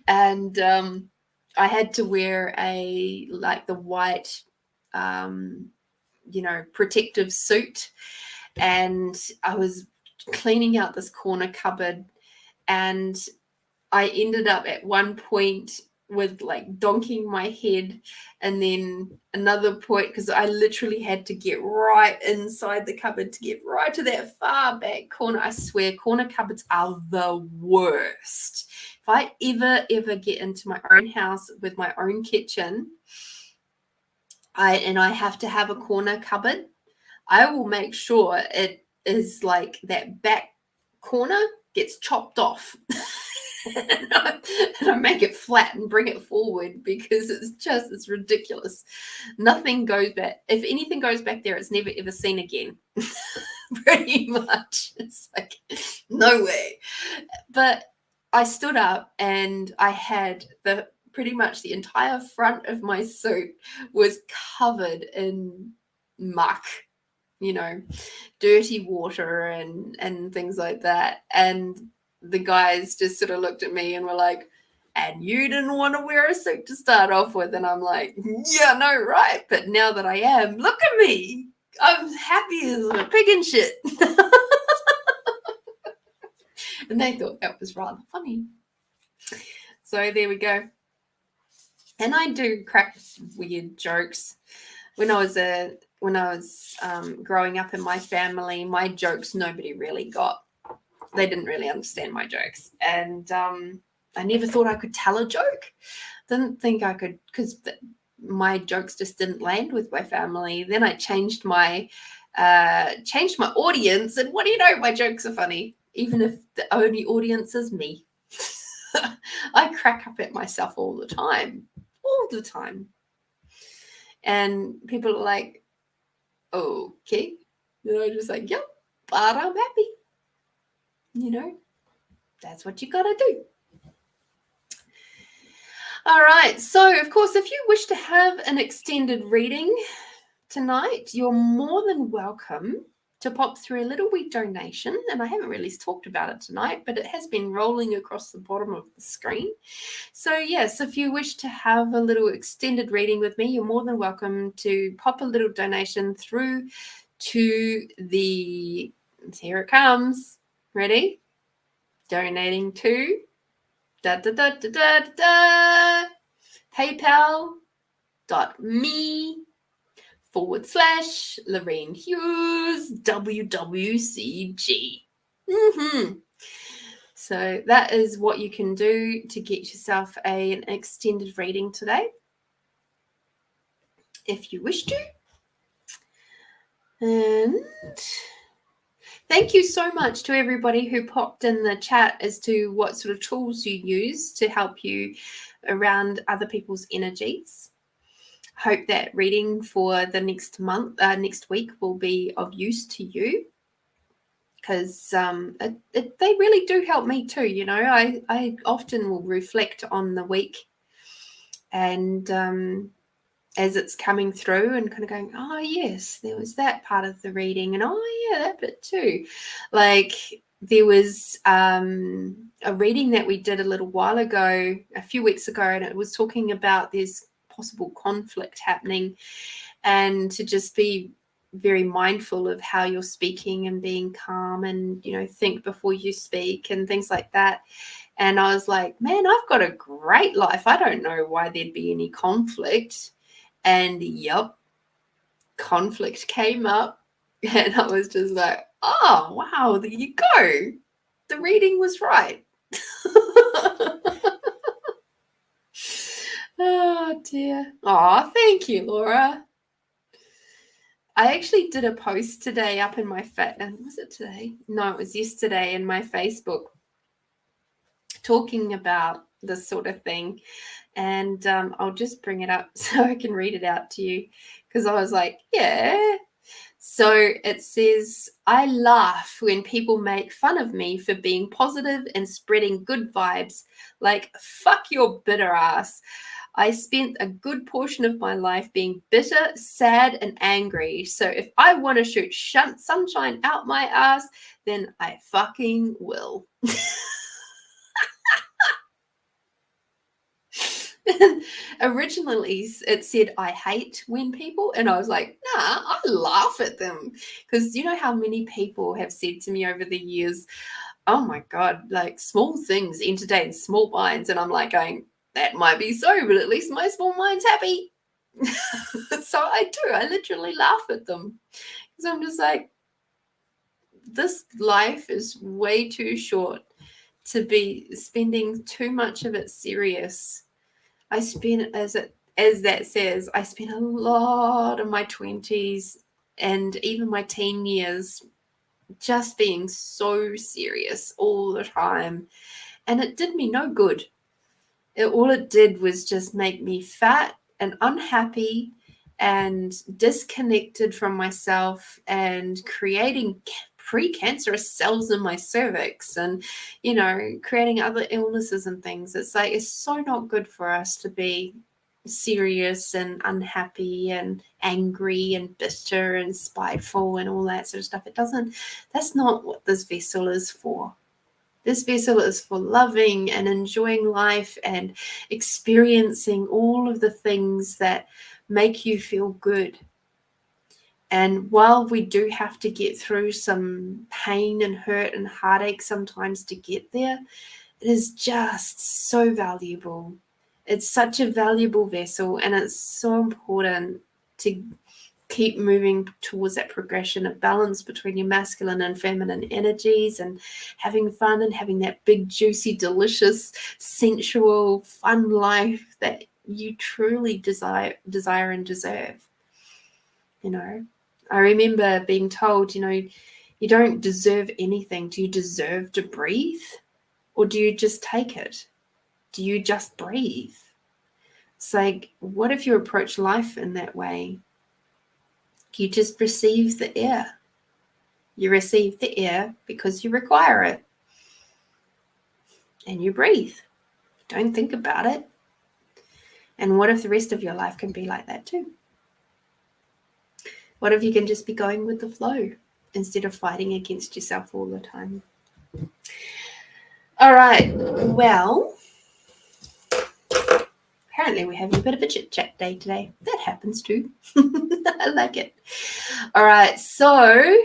And I had to wear the white protective suit, and I was cleaning out this corner cupboard, and I ended up at one point with like donking my head, and then another point because I literally had to get right inside the cupboard to get right to that far back corner. I swear corner cupboards are the worst. If I ever get into my own house with my own kitchen, I have to have a corner cupboard, I will make sure it is like that back corner gets chopped off. and I make it flat and bring it forward, because it's ridiculous. Nothing goes back. If anything goes back there, it's never ever seen again. Pretty much. It's like, no way. But I stood up and I had pretty much the entire front of my suit was covered in muck, dirty water and things like that. And the guys just sort of looked at me and were like, and you didn't want to wear a suit to start off with? And I'm like, yeah, no, right. But now that I am, look at me. I'm happy as a pig in shit. And they thought that was rather funny. So there we go. And I do crack weird jokes. When I was growing up in my family, my jokes nobody really got. They didn't really understand my jokes. And I never thought I could tell a joke. Didn't think I could, because my jokes just didn't land with my family. Then I changed my audience, and what do you know? My jokes are funny, even if the only audience is me. I crack up at myself all the time. And people are like, okay. And I'm just like, yep, but I'm happy. That's what you got to do. All right. So, of course, if you wish to have an extended reading tonight, you're more than welcome to pop through a little wee donation. And I haven't really talked about it tonight, but it has been rolling across the bottom of the screen. So, yes, if you wish to have a little extended reading with me, you're more than welcome to pop a little donation through to the, here it comes. Ready? Donating to PayPal.me/Lorene Hughes WWCG. So that is what you can do to get yourself an extended reading today, if you wish to. And thank you so much to everybody who popped in the chat as to what sort of tools you use to help you around other people's energies. Hope that reading for the next week will be of use to you, because they really do help me too. I often will reflect on the week, and as it's coming through, and kind of going, oh yes, there was that part of the reading, and oh yeah, that bit too. Like there was a reading that we did a little while ago, a few weeks ago, and it was talking about this possible conflict happening, and to just be very mindful of how you're speaking and being calm, and think before you speak and things like that. And I was like, man, I've got a great life. I don't know why there'd be any conflict. And yep, conflict came up, and I was just like, oh wow, there you go, the reading was right. Oh dear. Oh, thank you, Laura. I actually did a post today up in my was it today? No, it was yesterday in my Facebook, talking about this sort of thing. And I'll just bring it up so I can read it out to you, because I was like, yeah. So it says, I laugh when people make fun of me for being positive and spreading good vibes. Like, fuck your bitter ass. I spent a good portion of my life being bitter, sad, and angry. So if I want to shoot sunshine out my ass, then I fucking will. Originally, it said, I hate when people, and I was like, nah, I laugh at them. Because you know how many people have said to me over the years, oh my God, like small things entertain small minds. And I'm like going, that might be so, but at least my small mind's happy. So I do. I literally laugh at them. Because I'm just like, this life is way too short to be spending too much of it serious. I spent, as that says, I spent a lot of my 20s and even my teen years just being so serious all the time. And it did me no good. All it did was just make me fat and unhappy and disconnected from myself and creating precancerous cells in my cervix and, you know, creating other illnesses and things. It's like, it's so not good for us to be serious and unhappy and angry and bitter and spiteful and all that sort of stuff. That's not what this vessel is for. This vessel is for loving and enjoying life and experiencing all of the things that make you feel good. And while we do have to get through some pain and hurt and heartache sometimes to get there, it is just so valuable. It's such a valuable vessel, and it's so important to keep moving towards that progression of balance between your masculine and feminine energies and having fun and having that big, juicy, delicious, sensual, fun life that you truly desire and deserve. You know, I remember being told, you know, you don't deserve anything. Do you deserve to breathe? Or do you just take it? Do you just breathe? It's like, what if you approach life in that way? You just receive the air. You receive the air because you require it. And you breathe. Don't think about it. And what if the rest of your life can be like that too? What if you can just be going with the flow instead of fighting against yourself all the time? All right. Well, apparently we're having a bit of a chit-chat day today. That happens too. I like it. All right. So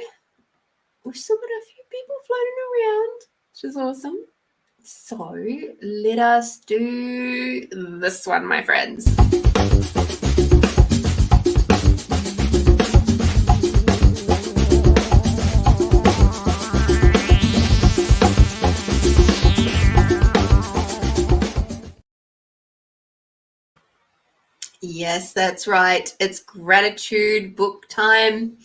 we've still got a few people floating around, which is awesome. So let us do this one, my friends. Yes, that's right. It's gratitude book time.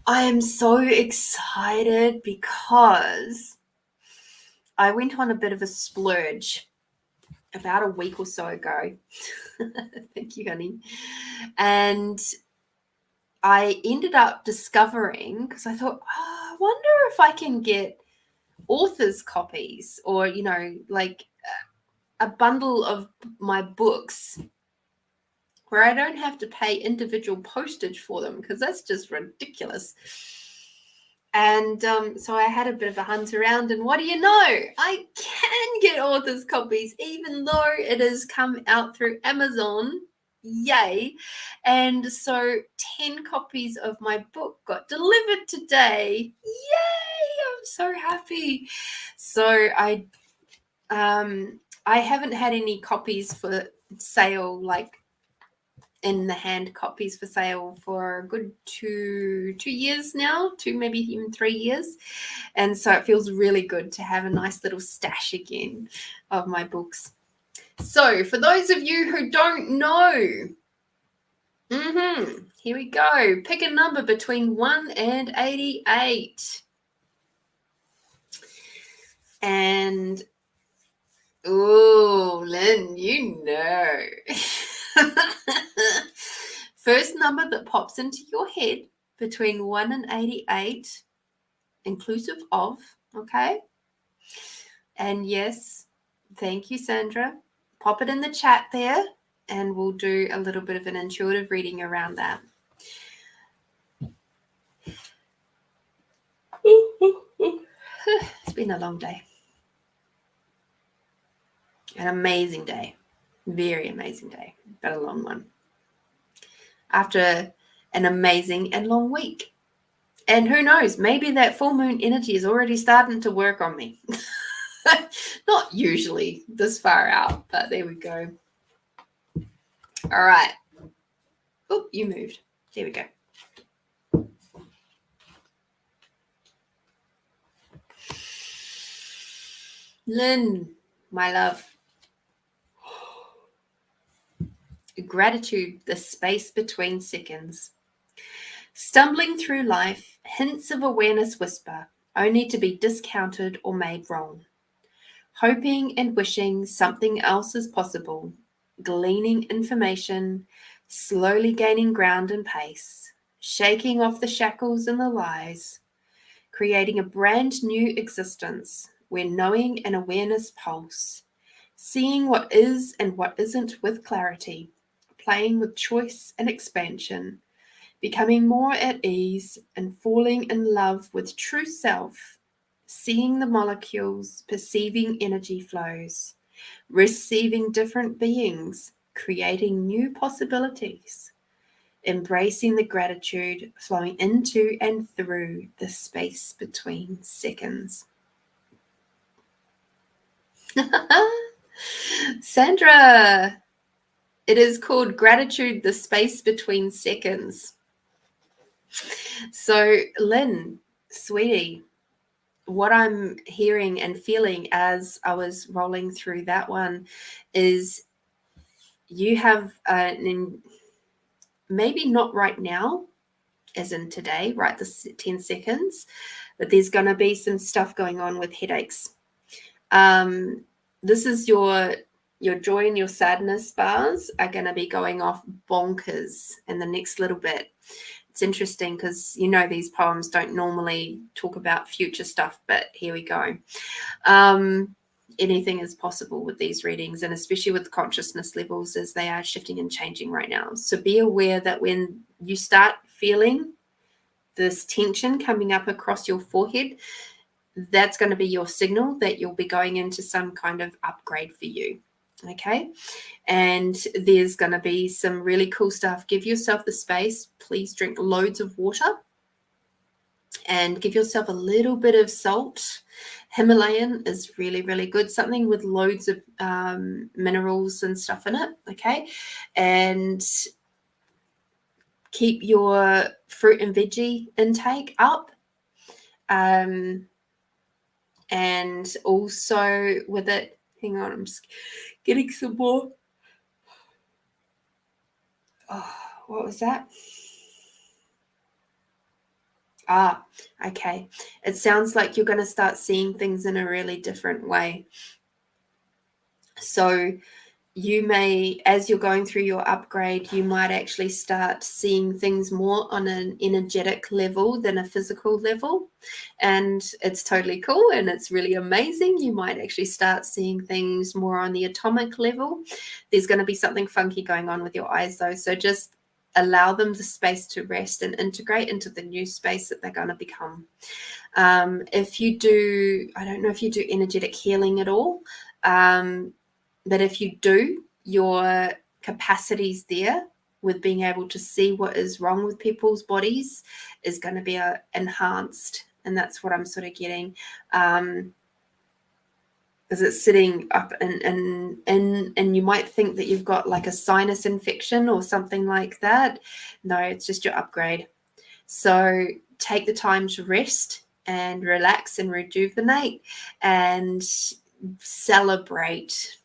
I am so excited because I went on a bit of a splurge about a week or so ago. Thank you, honey. And I ended up discovering, because I thought, I wonder if I can get author's copies or, you know, like a bundle of my books where I don't have to pay individual postage for them, because that's just ridiculous. And so I had a bit of a hunt around, and what do you know? I can get author's copies, even though it has come out through Amazon. Yay. And so 10 copies of my book got delivered today. Yay. I'm so happy. So I haven't had any copies for sale, like in the hand copies for sale, for a good two years now, maybe even 3 years. And so it feels really good to have a nice little stash again of my books. So for those of you who don't know, here we go. Pick a number between 1 and 88. And, oh, Lynn, you know. First number that pops into your head between 1 and 88, inclusive of, okay? And yes, thank you, Sandra. Pop it in the chat there, and we'll do a little bit of an intuitive reading around that. It's been a long day. An amazing day. Very amazing day, but a long one. After an amazing and long week. And who knows, maybe that full moon energy is already starting to work on me. Not usually this far out, but there we go. All right. Oh, you moved. There we go. Lynn, my love. Gratitude, the space between seconds. Stumbling through life, hints of awareness whisper, only to be discounted or made wrong. Hoping and wishing something else is possible, gleaning information, slowly gaining ground and pace, shaking off the shackles and the lies, creating a brand new existence where knowing and awareness pulse, seeing what is and what isn't with clarity, playing with choice and expansion, becoming more at ease and falling in love with true self, seeing the molecules, perceiving energy flows, receiving different beings, creating new possibilities, embracing the gratitude flowing into and through the space between seconds. Sandra, it is called Gratitude, the Space Between Seconds. So, Lynn, sweetie, what I'm hearing and feeling as I was rolling through that one is you have, maybe not right now, as in today, right this 10 seconds, but there's going to be some stuff going on with headaches. This is your joy and your sadness bars are going to be going off bonkers in the next little bit. It's interesting because, these poems don't normally talk about future stuff, but here we go. Anything is possible with these readings, and especially with consciousness levels as they are shifting and changing right now. So be aware that when you start feeling this tension coming up across your forehead, that's going to be your signal that you'll be going into some kind of upgrade for you. Okay. And there's going to be some really cool stuff. Give yourself the space. Please drink loads of water and give yourself a little bit of salt. Himalayan is really, really good. Something with loads of minerals and stuff in it. Okay. And keep your fruit and veggie intake up. And also with it, hang on, I'm just getting some more. Oh, what was that? Okay. It sounds like you're going to start seeing things in a really different way. So you may, as you're going through your upgrade, you might actually start seeing things more on an energetic level than a physical level. And it's totally cool and it's really amazing. You might actually start seeing things more on the atomic level. There's going to be something funky going on with your eyes though. So just allow them the space to rest and integrate into the new space that they're going to become. If you do, I don't know if you do energetic healing at all, but if you do, your capacities there with being able to see what is wrong with people's bodies is going to be enhanced. And that's what I'm sort of getting. Because it's sitting up and you might think that you've got like a sinus infection or something like that. No, it's just your upgrade. So take the time to rest and relax and rejuvenate and celebrate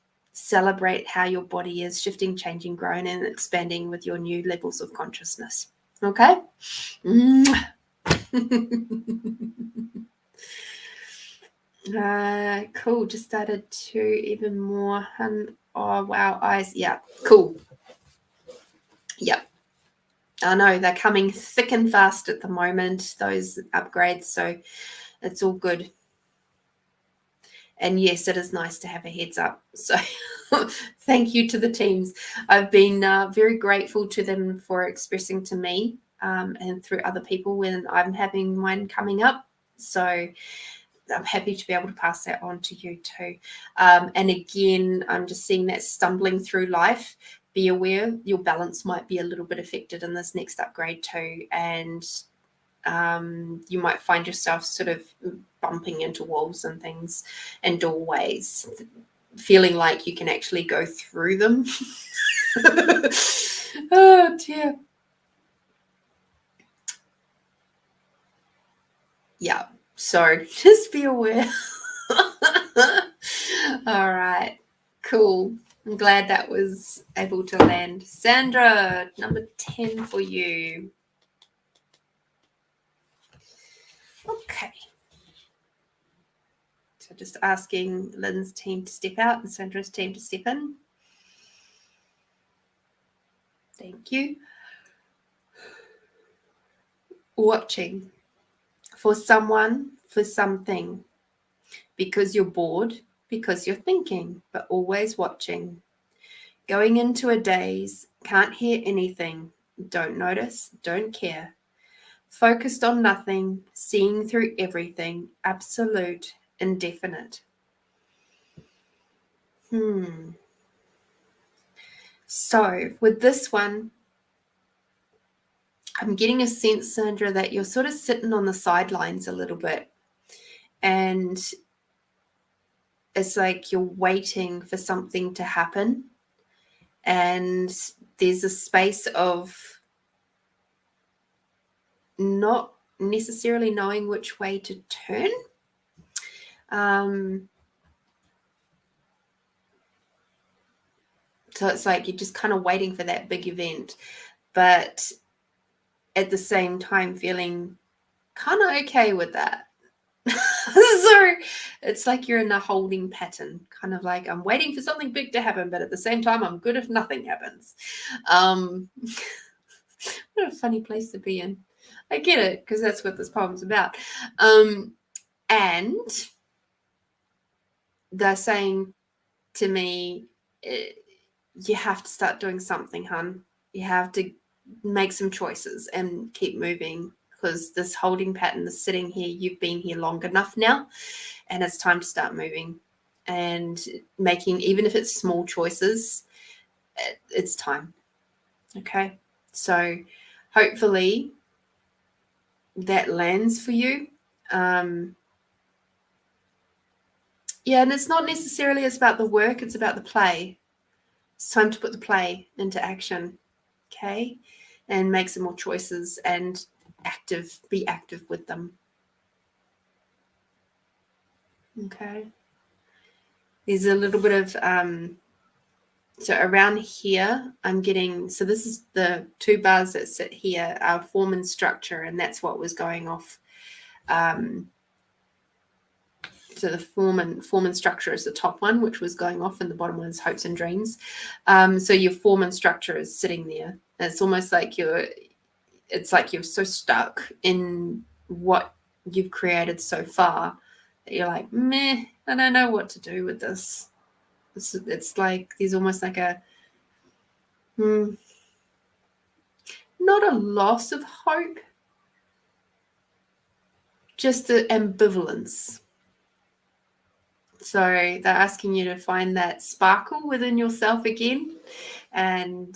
how your body is shifting, changing, growing, and expanding with your new levels of consciousness. Okay? Cool. Just started to even more. Oh, wow. Eyes. Yeah. Cool. Yep. I know they're coming thick and fast at the moment, those upgrades. So it's all good. And yes, it is nice to have a heads up. So thank you to the teams. I've been very grateful to them for expressing to me and through other people when I'm having mine coming up. So I'm happy to be able to pass that on to you too. And again, I'm just seeing that stumbling through life. Be aware your balance might be a little bit affected in this next upgrade too. And you might find yourself sort of bumping into walls and things and doorways, feeling like you can actually go through them. Oh dear. Yeah, so just be aware. All right, cool. I'm glad that was able to land. Sandra, number 10 for you. Okay. So just asking Lynn's team to step out and Sandra's team to step in. Thank you. Watching for someone, for something, because you're bored, because you're thinking, but always watching. Going into a daze, can't hear anything, don't notice, don't care. Focused on nothing, seeing through everything, absolute, indefinite. So with this one, I'm getting a sense, Sandra, that you're sort of sitting on the sidelines a little bit. And it's like you're waiting for something to happen. And there's a space of not necessarily knowing which way to turn. So it's like you're just kind of waiting for that big event, but at the same time feeling kind of okay with that. So it's like you're in a holding pattern, kind of like I'm waiting for something big to happen, but at the same time, I'm good if nothing happens. What a funny place to be in. I get it, because that's what this poem's about. And they're saying to me, you have to start doing something, hun. You have to make some choices and keep moving, because this holding pattern is sitting here. You've been here long enough now, and it's time to start moving and making, even if it's small choices, it's time. Okay. So hopefully that lands for you. Yeah, and it's not necessarily it's about the work, it's about the play. It's time to put the play into action, okay? And make some more choices and be active with them. Okay. There's a little bit of, so around here, I'm getting, so this is the 2 bars that sit here, our form and structure, and that's what was going off. So the form and structure is the top one, which was going off, and the bottom one is hopes and dreams. So your form and structure is sitting there. And it's almost like you're so stuck in what you've created so far that you're like, meh, I don't know what to do with this. It's like there's almost like a not a loss of hope, just the ambivalence. So they're asking you to find that sparkle within yourself again. And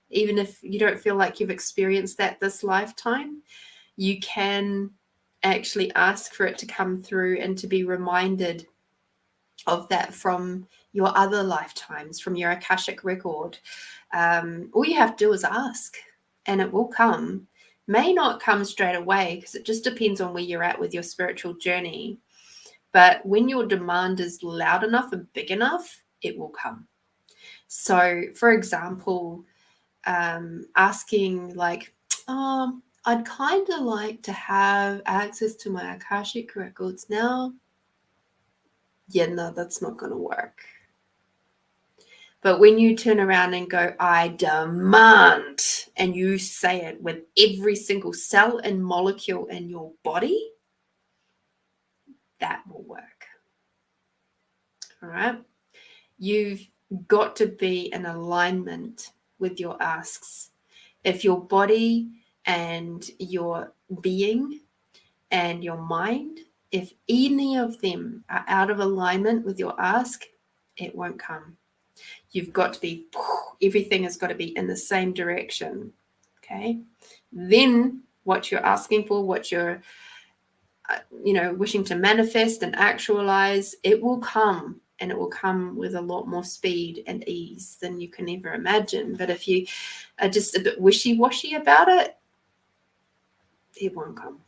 even if you don't feel like you've experienced that this lifetime, you can actually ask for it to come through and to be reminded of that from your other lifetimes, from your Akashic record. All you have to do is ask, and it will come. May not come straight away, because it just depends on where you're at with your spiritual journey. But when your demand is loud enough and big enough, it will come. So, for example, asking like, I'd kind of like to have access to my Akashic records now. Yeah, no, that's not going to work. But when you turn around and go, I demand, and you say it with every single cell and molecule in your body, that will work. All right. You've got to be in alignment with your asks. If your body and your being and your mind If any of them are out of alignment with your ask, it won't come. You've got to be, everything has got to be in the same direction. Okay. Then what you're asking for, what you're, wishing to manifest and actualize, it will come, and it will come with a lot more speed and ease than you can ever imagine. But if you are just a bit wishy-washy about it, it won't come.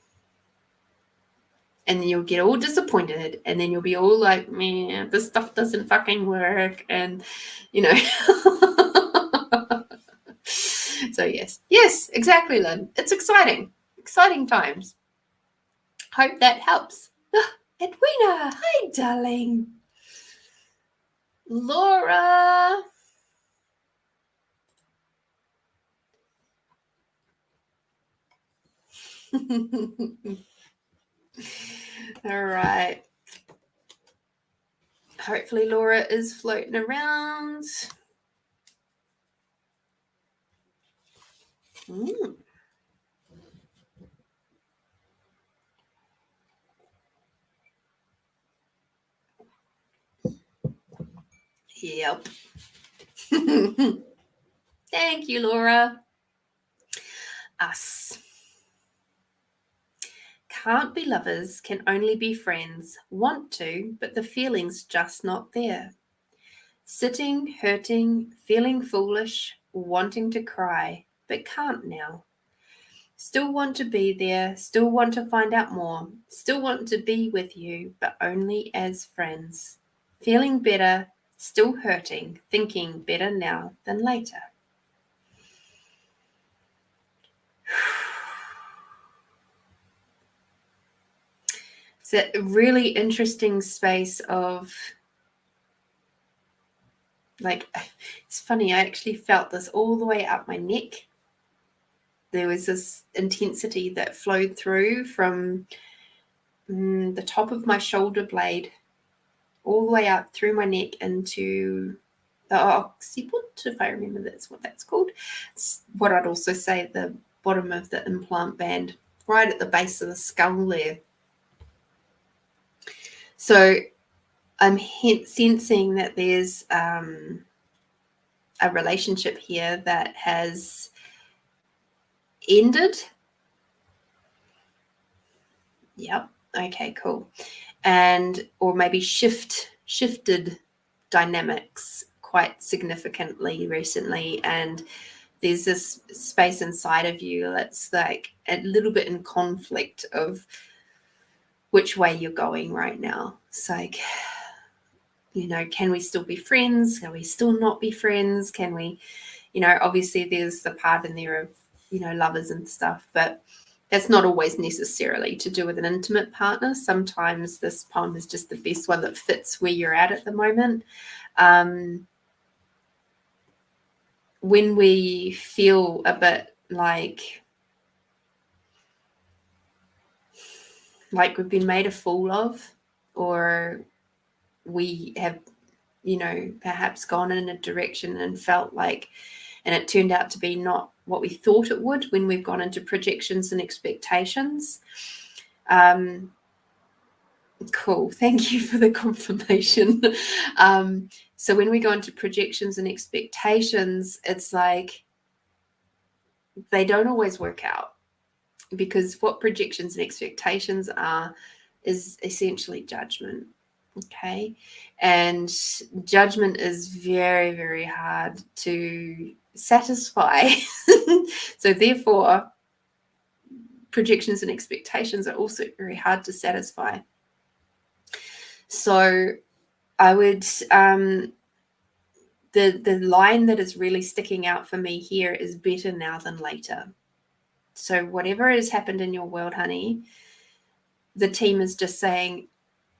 And then you'll get all disappointed, and then you'll be all like, man, this stuff doesn't fucking work. And, So yes, exactly, Lynn. It's exciting times. Hope that helps. Edwina, hi, darling. Laura. All right. Hopefully Laura is floating around. Yep. Thank you, Laura. Us. Can't be lovers, can only be friends. Want to, but the feeling's just not there. Sitting, hurting, feeling foolish, wanting to cry, but can't now. Still want to be there, still want to find out more, still want to be with you, but only as friends. Feeling better, still hurting, thinking better now than later. It's a really interesting space of, like, it's funny, I actually felt this all the way up my neck. There was this intensity that flowed through from the top of my shoulder blade all the way up through my neck into the occiput, if I remember that's what that's called. It's what I'd also say the bottom of the implant band, right at the base of the skull there. So I'm sensing that there's a relationship here that has ended. Yep. Okay, cool. And or maybe shifted dynamics quite significantly recently, and there's this space inside of you that's like a little bit in conflict of which way you're going right now. It's like, can we still be friends? Can we still not be friends? Can we, obviously there's the part in there of, lovers and stuff, but that's not always necessarily to do with an intimate partner. Sometimes this poem is just the best one that fits where you're at the moment. When we feel a bit like we've been made a fool of, or we have, perhaps gone in a direction and felt like, and it turned out to be not what we thought it would when we've gone into projections and expectations. Cool. Thank you for the confirmation. So when we go into projections and expectations, it's like they don't always work out, because what projections and expectations are is essentially judgment. Okay. And judgment is very, very hard to satisfy. So therefore, projections and expectations are also very hard to satisfy. So I would, the line that is really sticking out for me here is better now than later. So whatever has happened in your world, honey, the team is just saying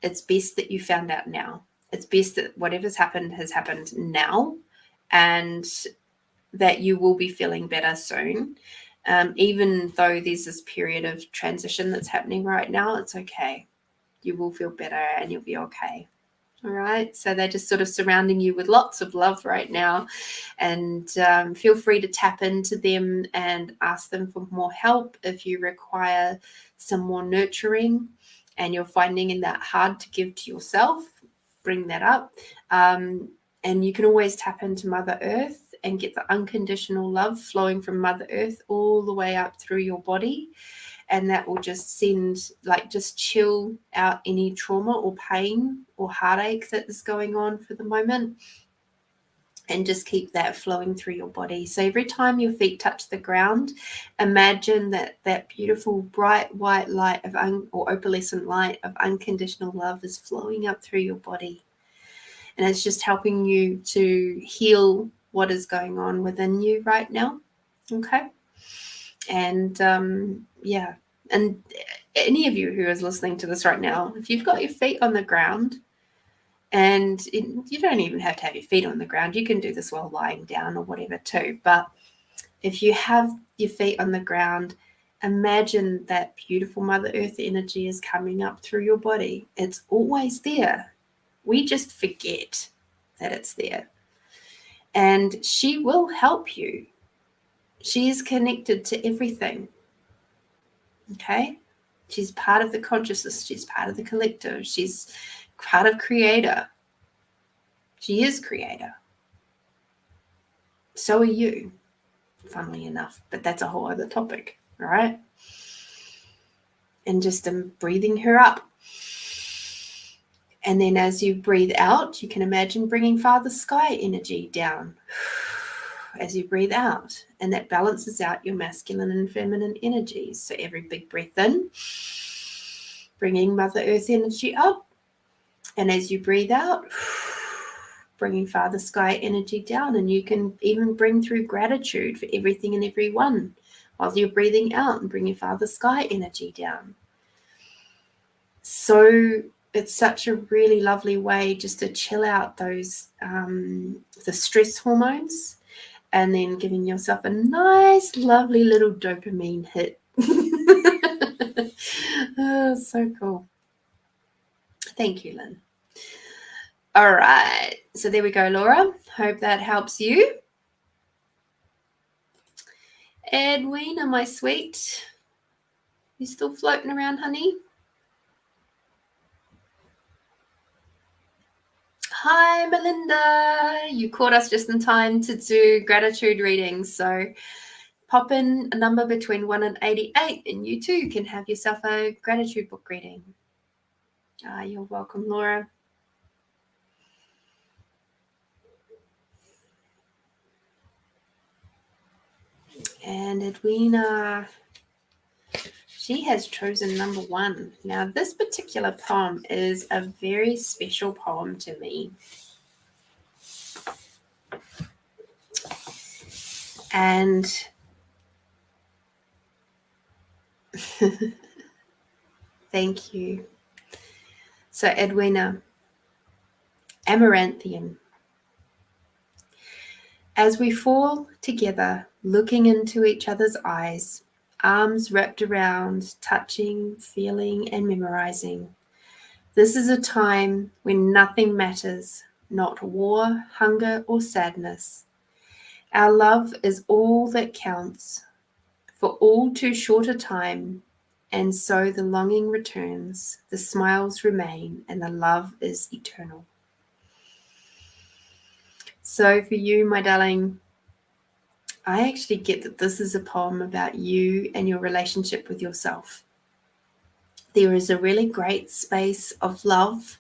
it's best that you found out now. It's best that whatever's happened has happened now, and that you will be feeling better soon. Even though there's this period of transition that's happening right now, it's okay. You will feel better and you'll be okay. All right. So they're just sort of surrounding you with lots of love right now. And feel free to tap into them and ask them for more help if you require some more nurturing. and you're finding that hard to give to yourself, bring that up. And you can always tap into Mother Earth and get the unconditional love flowing from Mother Earth all the way up through your body. And that will just just chill out any trauma or pain or heartache that is going on for the moment. And just keep that flowing through your body. So every time your feet touch the ground, imagine that beautiful bright white light or opalescent light of unconditional love is flowing up through your body. And it's just helping you to heal what is going on within you right now. Okay. And and any of you who is listening to this right now, if you've got your feet on the ground, and you don't even have to have your feet on the ground, you can do this while lying down or whatever too, but if you have your feet on the ground, imagine that beautiful Mother Earth energy is coming up through your body. It's always there. We just forget that it's there. And she will help you. She is connected to everything. Okay? She's part of the consciousness. She's part of the collective. She's part of Creator. She is Creator. So are you, funnily enough. But that's a whole other topic, all right? And just breathing her up. And then as you breathe out, you can imagine bringing Father Sky energy down as you breathe out. And that balances out your masculine and feminine energies. So every big breath in, bringing Mother Earth energy up. And as you breathe out, bringing Father Sky energy down. And you can even bring through gratitude for everything and everyone while you're breathing out and bringing Father Sky energy down. So it's such a really lovely way just to chill out those the stress hormones, and then giving yourself a nice, lovely little dopamine hit. Oh, so cool. Thank you, Lynn. All right. So there we go, Laura. Hope that helps you. Edwina, my sweet. You still floating around, honey? Hi, Melinda. You caught us just in time to do gratitude readings. So pop in a number between 1 and 88 and you too can have yourself a gratitude book reading. You're welcome, Laura. And Edwina, she has chosen number 1. Now, this particular poem is a very special poem to me. And thank you. So, Edwina, Amaranthian. As we fall together, looking into each other's eyes, arms wrapped around, touching, feeling, and memorizing. This is a time when nothing matters, not war, hunger, or sadness. Our love is all that counts, for all too short a time, and so the longing returns, the smiles remain, and the love is eternal. So for you, my darling, I actually get that this is a poem about you and your relationship with yourself. There is a really great space of love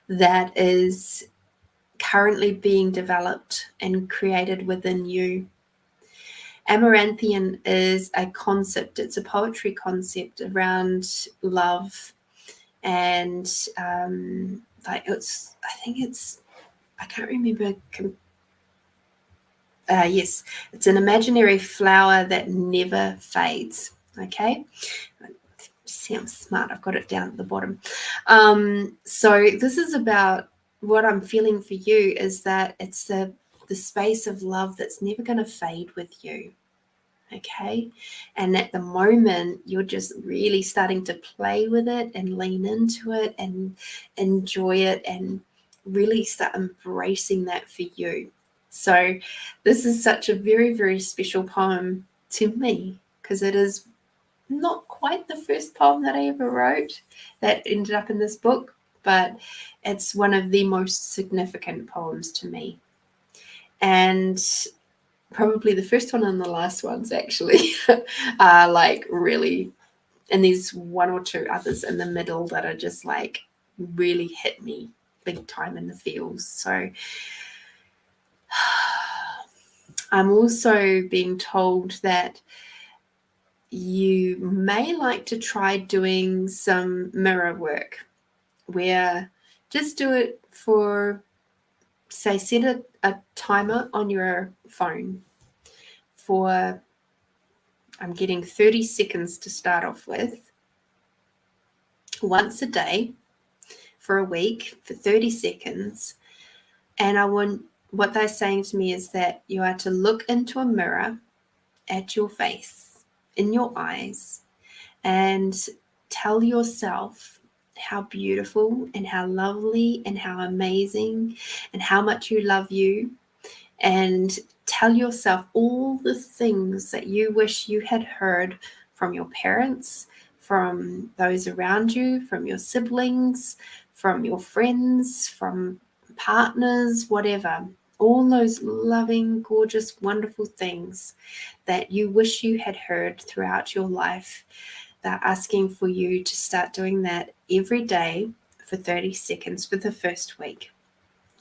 that is currently being developed and created within you. Amaranthian is a concept. It's a poetry concept around love, and I can't remember. Yes, it's an imaginary flower that never fades. Okay, sounds smart. I've got it down at the bottom. So this is about what I'm feeling for you is that it's the space of love that's never going to fade with you. Okay, and at the moment you're just really starting to play with it and lean into it and enjoy it and really start embracing that for you. So this is such a very, very special poem to me because it is not quite the first poem that I ever wrote that ended up in this book, but it's one of the most significant poems to me. And probably the first one and the last ones actually are like really, and there's one or two others in the middle that are just like really hit me big time in the feels. So I'm also being told that you may like to try doing some mirror work where just do it for, say, set a timer on your phone for, I'm getting 30 seconds to start off with, once a day for a week for 30 seconds. And what they're saying to me is that you are to look into a mirror at your face, in your eyes, and tell yourself how beautiful and how lovely and how amazing and how much you love you, and tell yourself all the things that you wish you had heard from your parents, from those around you, from your siblings, from your friends, from partners, whatever. All those loving, gorgeous, wonderful things that you wish you had heard throughout your life. They're asking for you to start doing that every day for 30 seconds for the first week.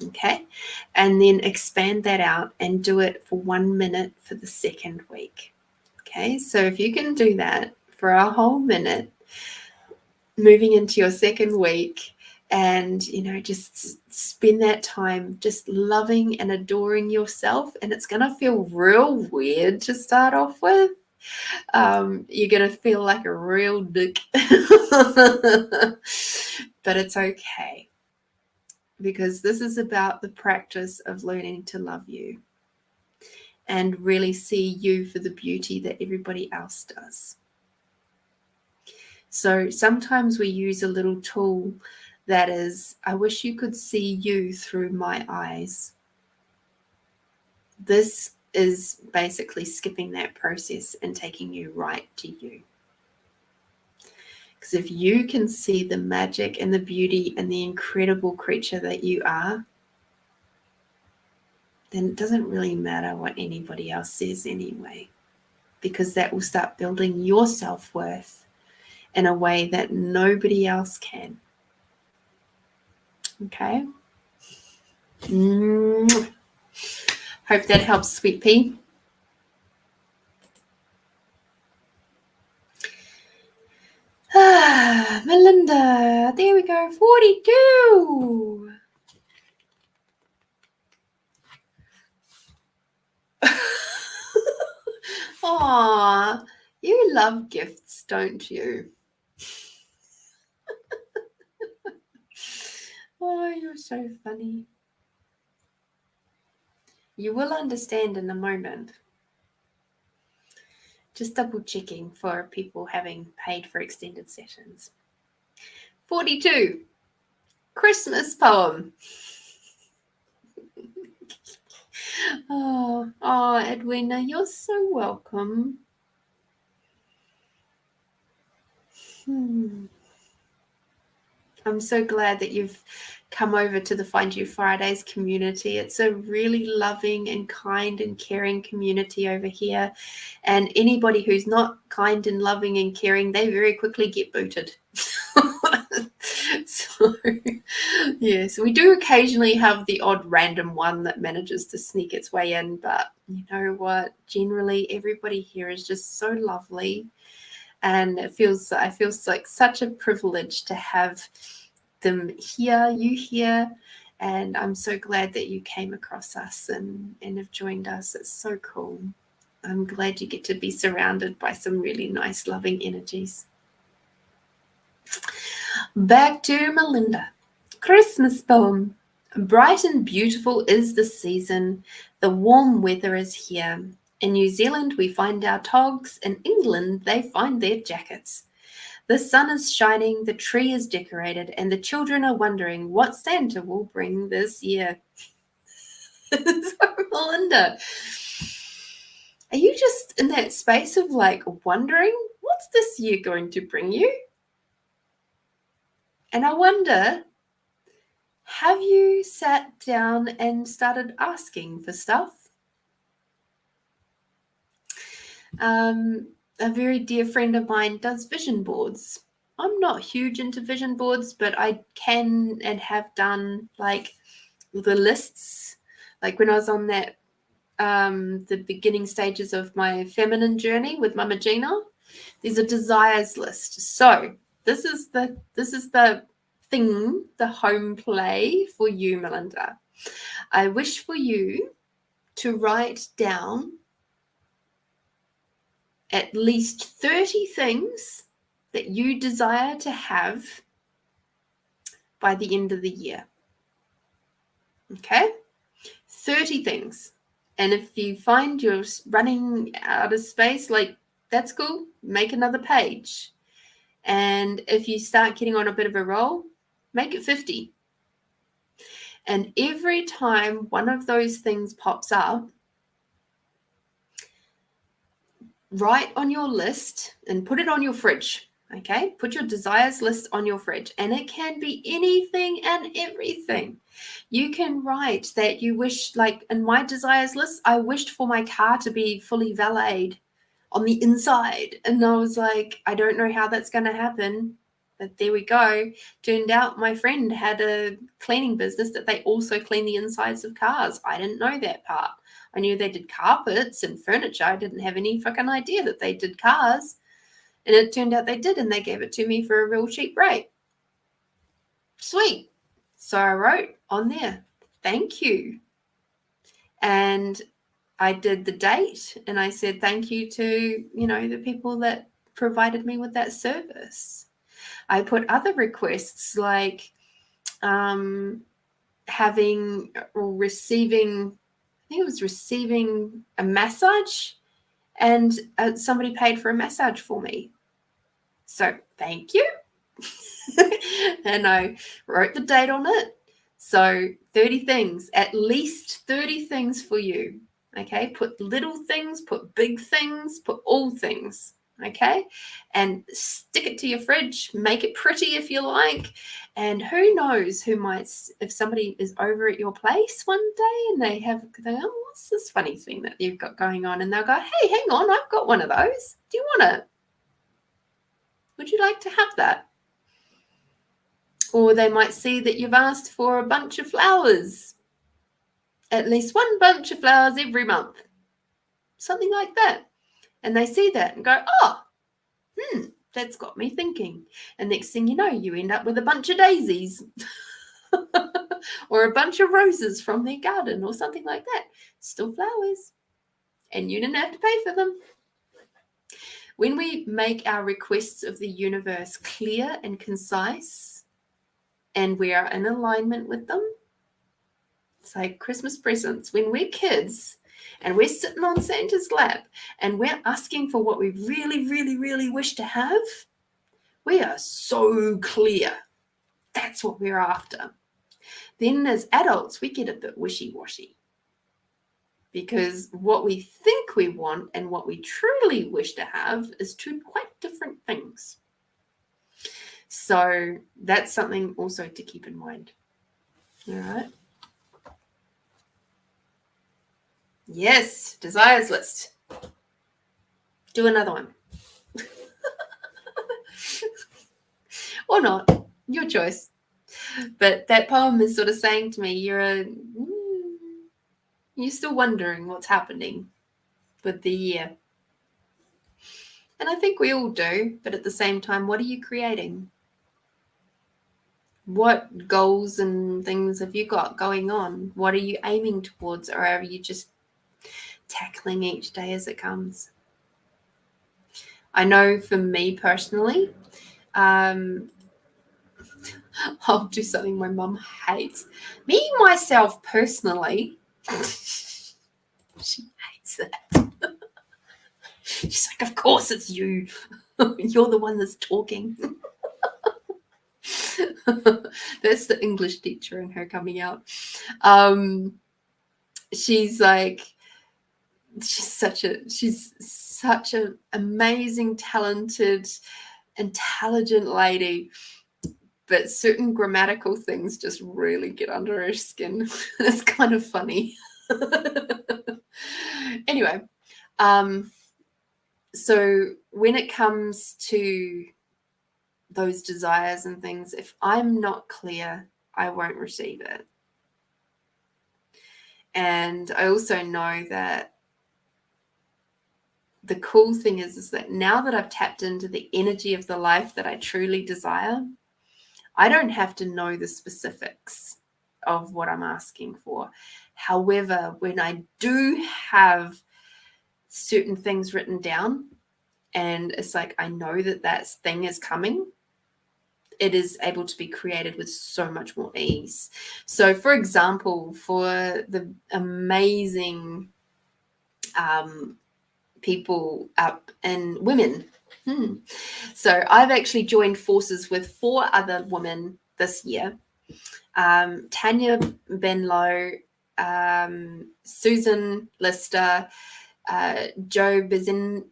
Okay, and then expand that out and do it for 1 minute for the second week. Okay, so if you can do that for a whole minute, moving into your second week, and just spend that time just loving and adoring yourself, and it's going to feel real weird to start off with. You're going to feel like a real dick, but it's okay. Because this is about the practice of learning to love you and really see you for the beauty that everybody else does. So sometimes we use a little tool that is, I wish you could see you through my eyes. This is basically skipping that process and taking you right to you. Because if you can see the magic and the beauty and the incredible creature that you are, then it doesn't really matter what anybody else says anyway, because that will start building your self-worth in a way that nobody else can. Okay? Hope that helps, Sweet Pea. Melinda, there we go, 42. Aw, you love gifts, don't you? Oh, you're so funny. You will understand in a moment. Just double checking for people having paid for extended sessions. 42. Christmas poem. Oh, Edwina, you're so welcome. I'm so glad that you've come over to the Find You Fridays community. It's a really loving and kind and caring community over here. And anybody who's not kind and loving and caring, they very quickly get booted. So, yes, we do occasionally have the odd random one that manages to sneak its way in. But you know what? Generally, everybody here is just so lovely. And I feels like such a privilege to have them here, you here, and I'm so glad that you came across us and have joined us. It's so cool. I'm glad you get to be surrounded by some really nice, loving energies. Back to Melinda. Christmas poem. Bright and beautiful is the season. The warm weather is here. In New Zealand, we find our togs. In England, they find their jackets. The sun is shining, the tree is decorated, and the children are wondering what Santa will bring this year. So, Melinda, are you just in that space of like wondering what's this year going to bring you? And I wonder, have you sat down and started asking for stuff? A very dear friend of mine does vision boards. I'm not huge into vision boards, but I can and have done like the lists. Like when I was on that, the beginning stages of my feminine journey with Mama Gina, there's a desires list. So this is the thing, the home play for you, Melinda. I wish for you to write down at least 30 things that you desire to have by the end of the year. Okay? 30 things. And if you find you're running out of space, like, that's cool. Make another page. And if you start getting on a bit of a roll, make it 50. And every time one of those things pops up, write on your list and put it on your fridge. Okay, put your desires list on your fridge, and it can be anything and everything. You can write that you wish, like in my desires list, I wished for my car to be fully valeted on the inside. And I was like, I don't know how that's going to happen, but there we go. Turned out my friend had a cleaning business that they also clean the insides of cars. I didn't know that part. I knew they did carpets and furniture. I didn't have any fucking idea that they did cars. And it turned out they did, and they gave it to me for a real cheap rate. Sweet. So I wrote on there, thank you. And I did the date, and I said thank you to, the people that provided me with that service. I put other requests like having or receiving, I think it was receiving a massage, and somebody paid for a massage for me. So thank you. And I wrote the date on it. So 30 things, at least 30 things for you. Okay, put little things, put big things, put all things. Okay, and stick it to your fridge, make it pretty if you like. And who knows who might, if somebody is over at your place one day and they oh, what's this funny thing that you've got going on? And they'll go, hey, hang on, I've got one of those. Do you want it? Would you like to have that? Or they might see that you've asked for a bunch of flowers, at least one bunch of flowers every month, something like that. And they see that and go, oh, that's got me thinking. And next thing you know, you end up with a bunch of daisies or a bunch of roses from their garden or something like that. Still flowers. And you didn't have to pay for them. When we make our requests of the universe clear and concise, and we are in alignment with them, it's like Christmas presents. When we're kids and we're sitting on Santa's lap and we're asking for what we really, really, really wish to have, we are so clear. That's what we're after. Then as adults, we get a bit wishy-washy, because what we think we want and what we truly wish to have is two quite different things. So that's something also to keep in mind. All right. Yes, desires list. Do another one. Or not, your choice. But that poem is sort of saying to me, you're still wondering what's happening with the year. And I think we all do, but at the same time, what are you creating? What goals and things have you got going on? What are you aiming towards? Or are you just tackling each day as it comes? I know for me personally, I'll do something my mum hates. Me, myself, personally, she hates that. She's like, of course it's you. You're the one that's talking. That's the English teacher in her coming out. She's like, she's such an amazing, talented, intelligent lady, but certain grammatical things just really get under her skin. It's kind of funny. Anyway, so when it comes to those desires and things, if I'm not clear, I won't receive it. And I also know that the cool thing is that now that I've tapped into the energy of the life that I truly desire, I don't have to know the specifics of what I'm asking for. However, when I do have certain things written down and it's like I know that that thing is coming, it is able to be created with so much more ease. So, for example, for the amazing people up in women. So I've actually joined forces with 4 other women this year. Tanya Benlow, Susan Lister, Joanne Bezina,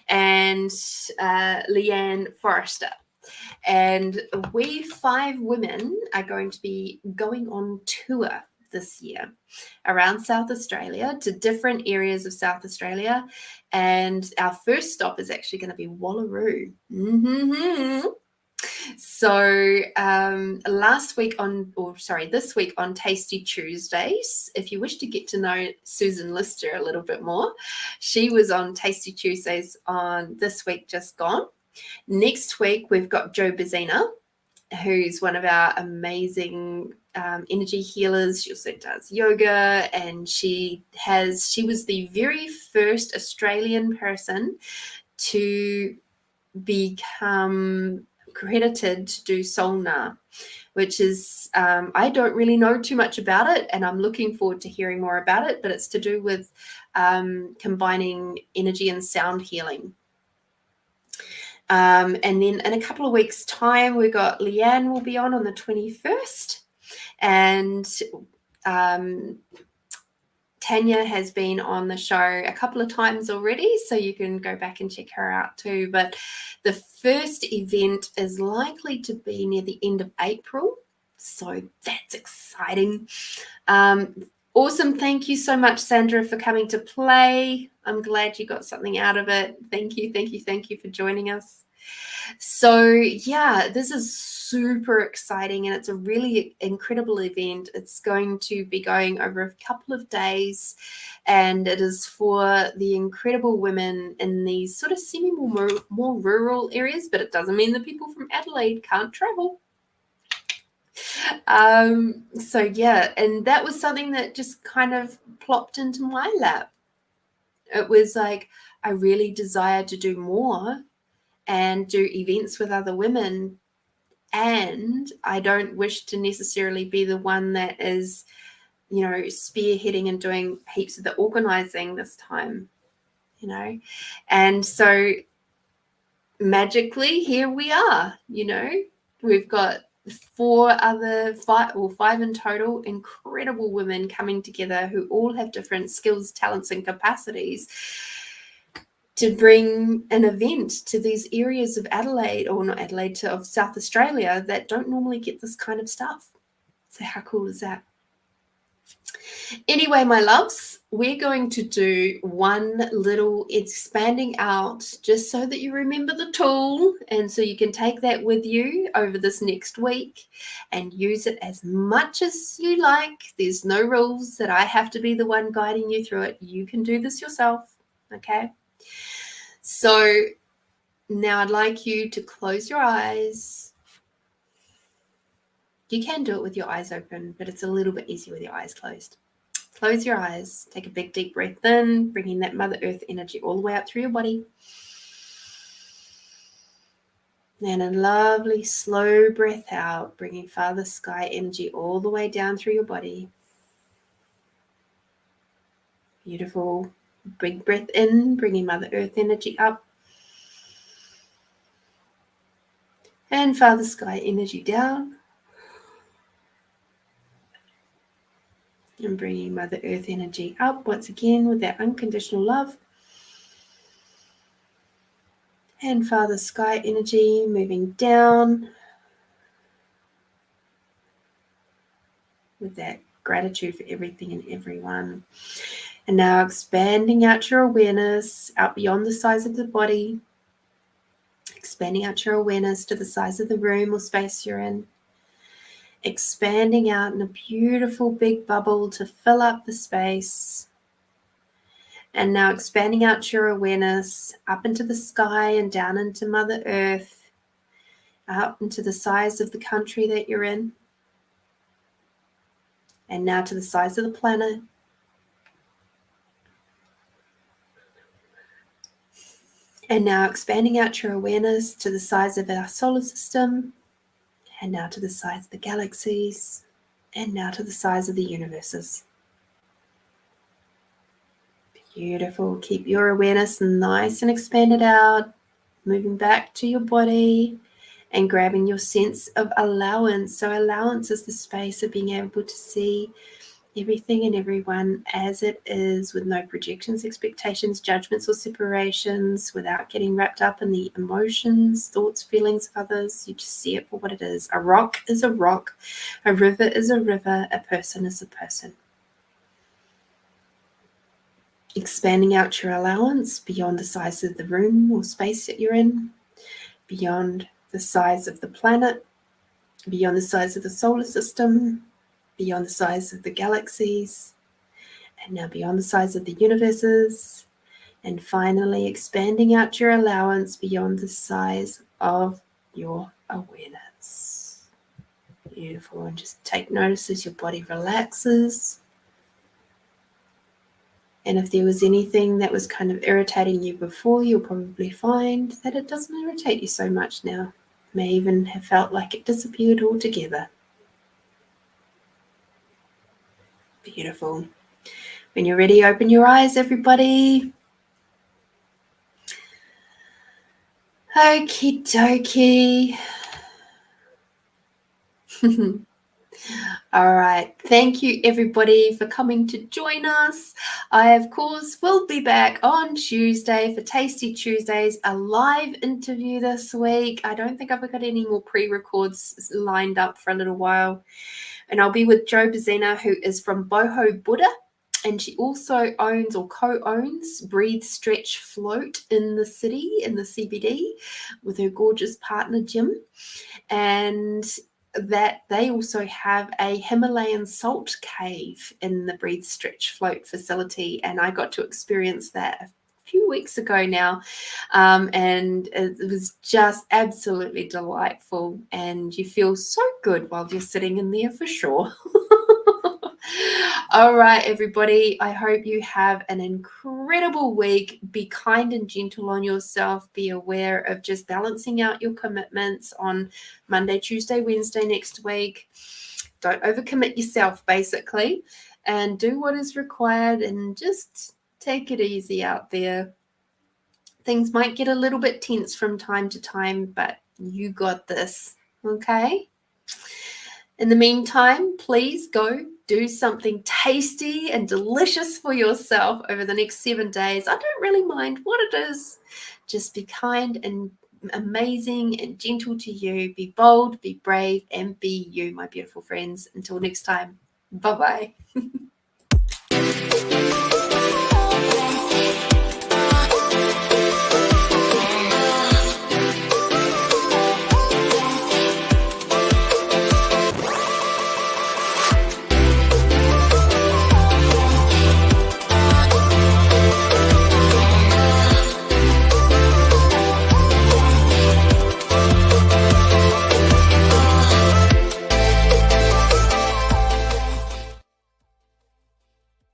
and Leanne Forrester. And we 5 women are going to be going on tour this year around South Australia to different areas of South Australia. And our first stop is actually going to be Wallaroo. So this week on Tasty Tuesdays, if you wish to get to know Susan Lister a little bit more, she was on Tasty Tuesdays on this week just gone. Next week, we've got Jo Bezina, who's one of our amazing energy healers. She also does yoga, and she was the very first Australian person to become credited to do Solna, which is, I don't really know too much about it, and I'm looking forward to hearing more about it, but it's to do with combining energy and sound healing. And then in a couple of weeks' time, we got Leanne will be on the 21st. And Tanya has been on the show a couple of times already, so you can go back and check her out too. But the first event is likely to be near the end of April. So that's exciting. Awesome. Thank you so much, Sandra, for coming to play. I'm glad you got something out of it. Thank you for joining us. So yeah, this is super exciting, and it's a really incredible event. It's going to be going over a couple of days, and it is for the incredible women in these sort of more rural areas, but it doesn't mean that people from Adelaide can't travel. So yeah, and that was something that just kind of plopped into my lap. It was like, I really desire to do more and do events with other women, and I don't wish to necessarily be the one that is, spearheading and doing heaps of the organizing this time, and so magically here we are. We've got 5 in total, incredible women coming together who all have different skills, talents, and capacities to bring an event to these areas of Adelaide, or not Adelaide, of South Australia that don't normally get this kind of stuff. So how cool is that? Anyway, my loves, we're going to do one little expanding out just so that you remember the tool, and so you can take that with you over this next week and use it as much as you like. There's no rules that I have to be the one guiding you through it. You can do this yourself, okay? So now I'd like you to close your eyes. You can do it with your eyes open, but it's a little bit easier with your eyes closed. Close your eyes. Take a big, deep breath in, bringing that Mother Earth energy all the way up through your body. And a lovely, slow breath out, bringing Father Sky energy all the way down through your body. Beautiful. Big breath in, bringing Mother Earth energy up. And Father Sky energy down. And bringing Mother Earth energy up once again with that unconditional love. And Father Sky energy moving down with that gratitude for everything and everyone. And now expanding out your awareness out beyond the size of the body, expanding out your awareness to the size of the room or space you're in, expanding out in a beautiful big bubble to fill up the space. And now expanding out your awareness up into the sky and down into Mother Earth, up into the size of the country that you're in, and now to the size of the planet. And now expanding out your awareness to the size of our solar system, and now to the size of the galaxies, and now to the size of the universes. Beautiful. Keep your awareness nice and expanded out, moving back to your body and grabbing your sense of allowance. So allowance is the space of being able to see everything and everyone as it is, with no projections, expectations, judgments, or separations, without getting wrapped up in the emotions, thoughts, feelings of others. You just see it for what it is. A rock is a rock. A river is a river. A person is a person. Expanding out your allowance beyond the size of the room or space that you're in, beyond the size of the planet, beyond the size of the solar system, beyond the size of the galaxies, and now beyond the size of the universes, and finally expanding out your allowance beyond the size of your awareness. Beautiful. And just take notice as your body relaxes. And if there was anything that was kind of irritating you before, you'll probably find that it doesn't irritate you so much now. It may even have felt like it disappeared altogether. Beautiful. When you're ready, open your eyes, everybody. Okie dokie. All right. Thank you, everybody, for coming to join us. I, of course, will be back on Tuesday for Tasty Tuesdays, a live interview this week. I don't think I've got any more pre-records lined up for a little while. And I'll be with Jo Bazina, who is from Boho Buddha. And she also owns or co-owns Breathe, Stretch, Float in the city, in the CBD, with her gorgeous partner, Jim. And that they also have a Himalayan salt cave in the Breathe, Stretch, Float facility. And I got to experience that a few weeks ago now. And it was just absolutely delightful. And you feel so good while you're sitting in there, for sure. All right, everybody. I hope you have an incredible week. Be kind and gentle on yourself. Be aware of just balancing out your commitments on Monday, Tuesday, Wednesday next week. Don't overcommit yourself, basically, and do what is required and just take it easy out there. Things might get a little bit tense from time to time, but you got this, okay? In the meantime, please go do something tasty and delicious for yourself over the next 7 days. I don't really mind what it is. Just be kind and amazing and gentle to you. Be bold, be brave, and be you, my beautiful friends. Until next time, bye-bye.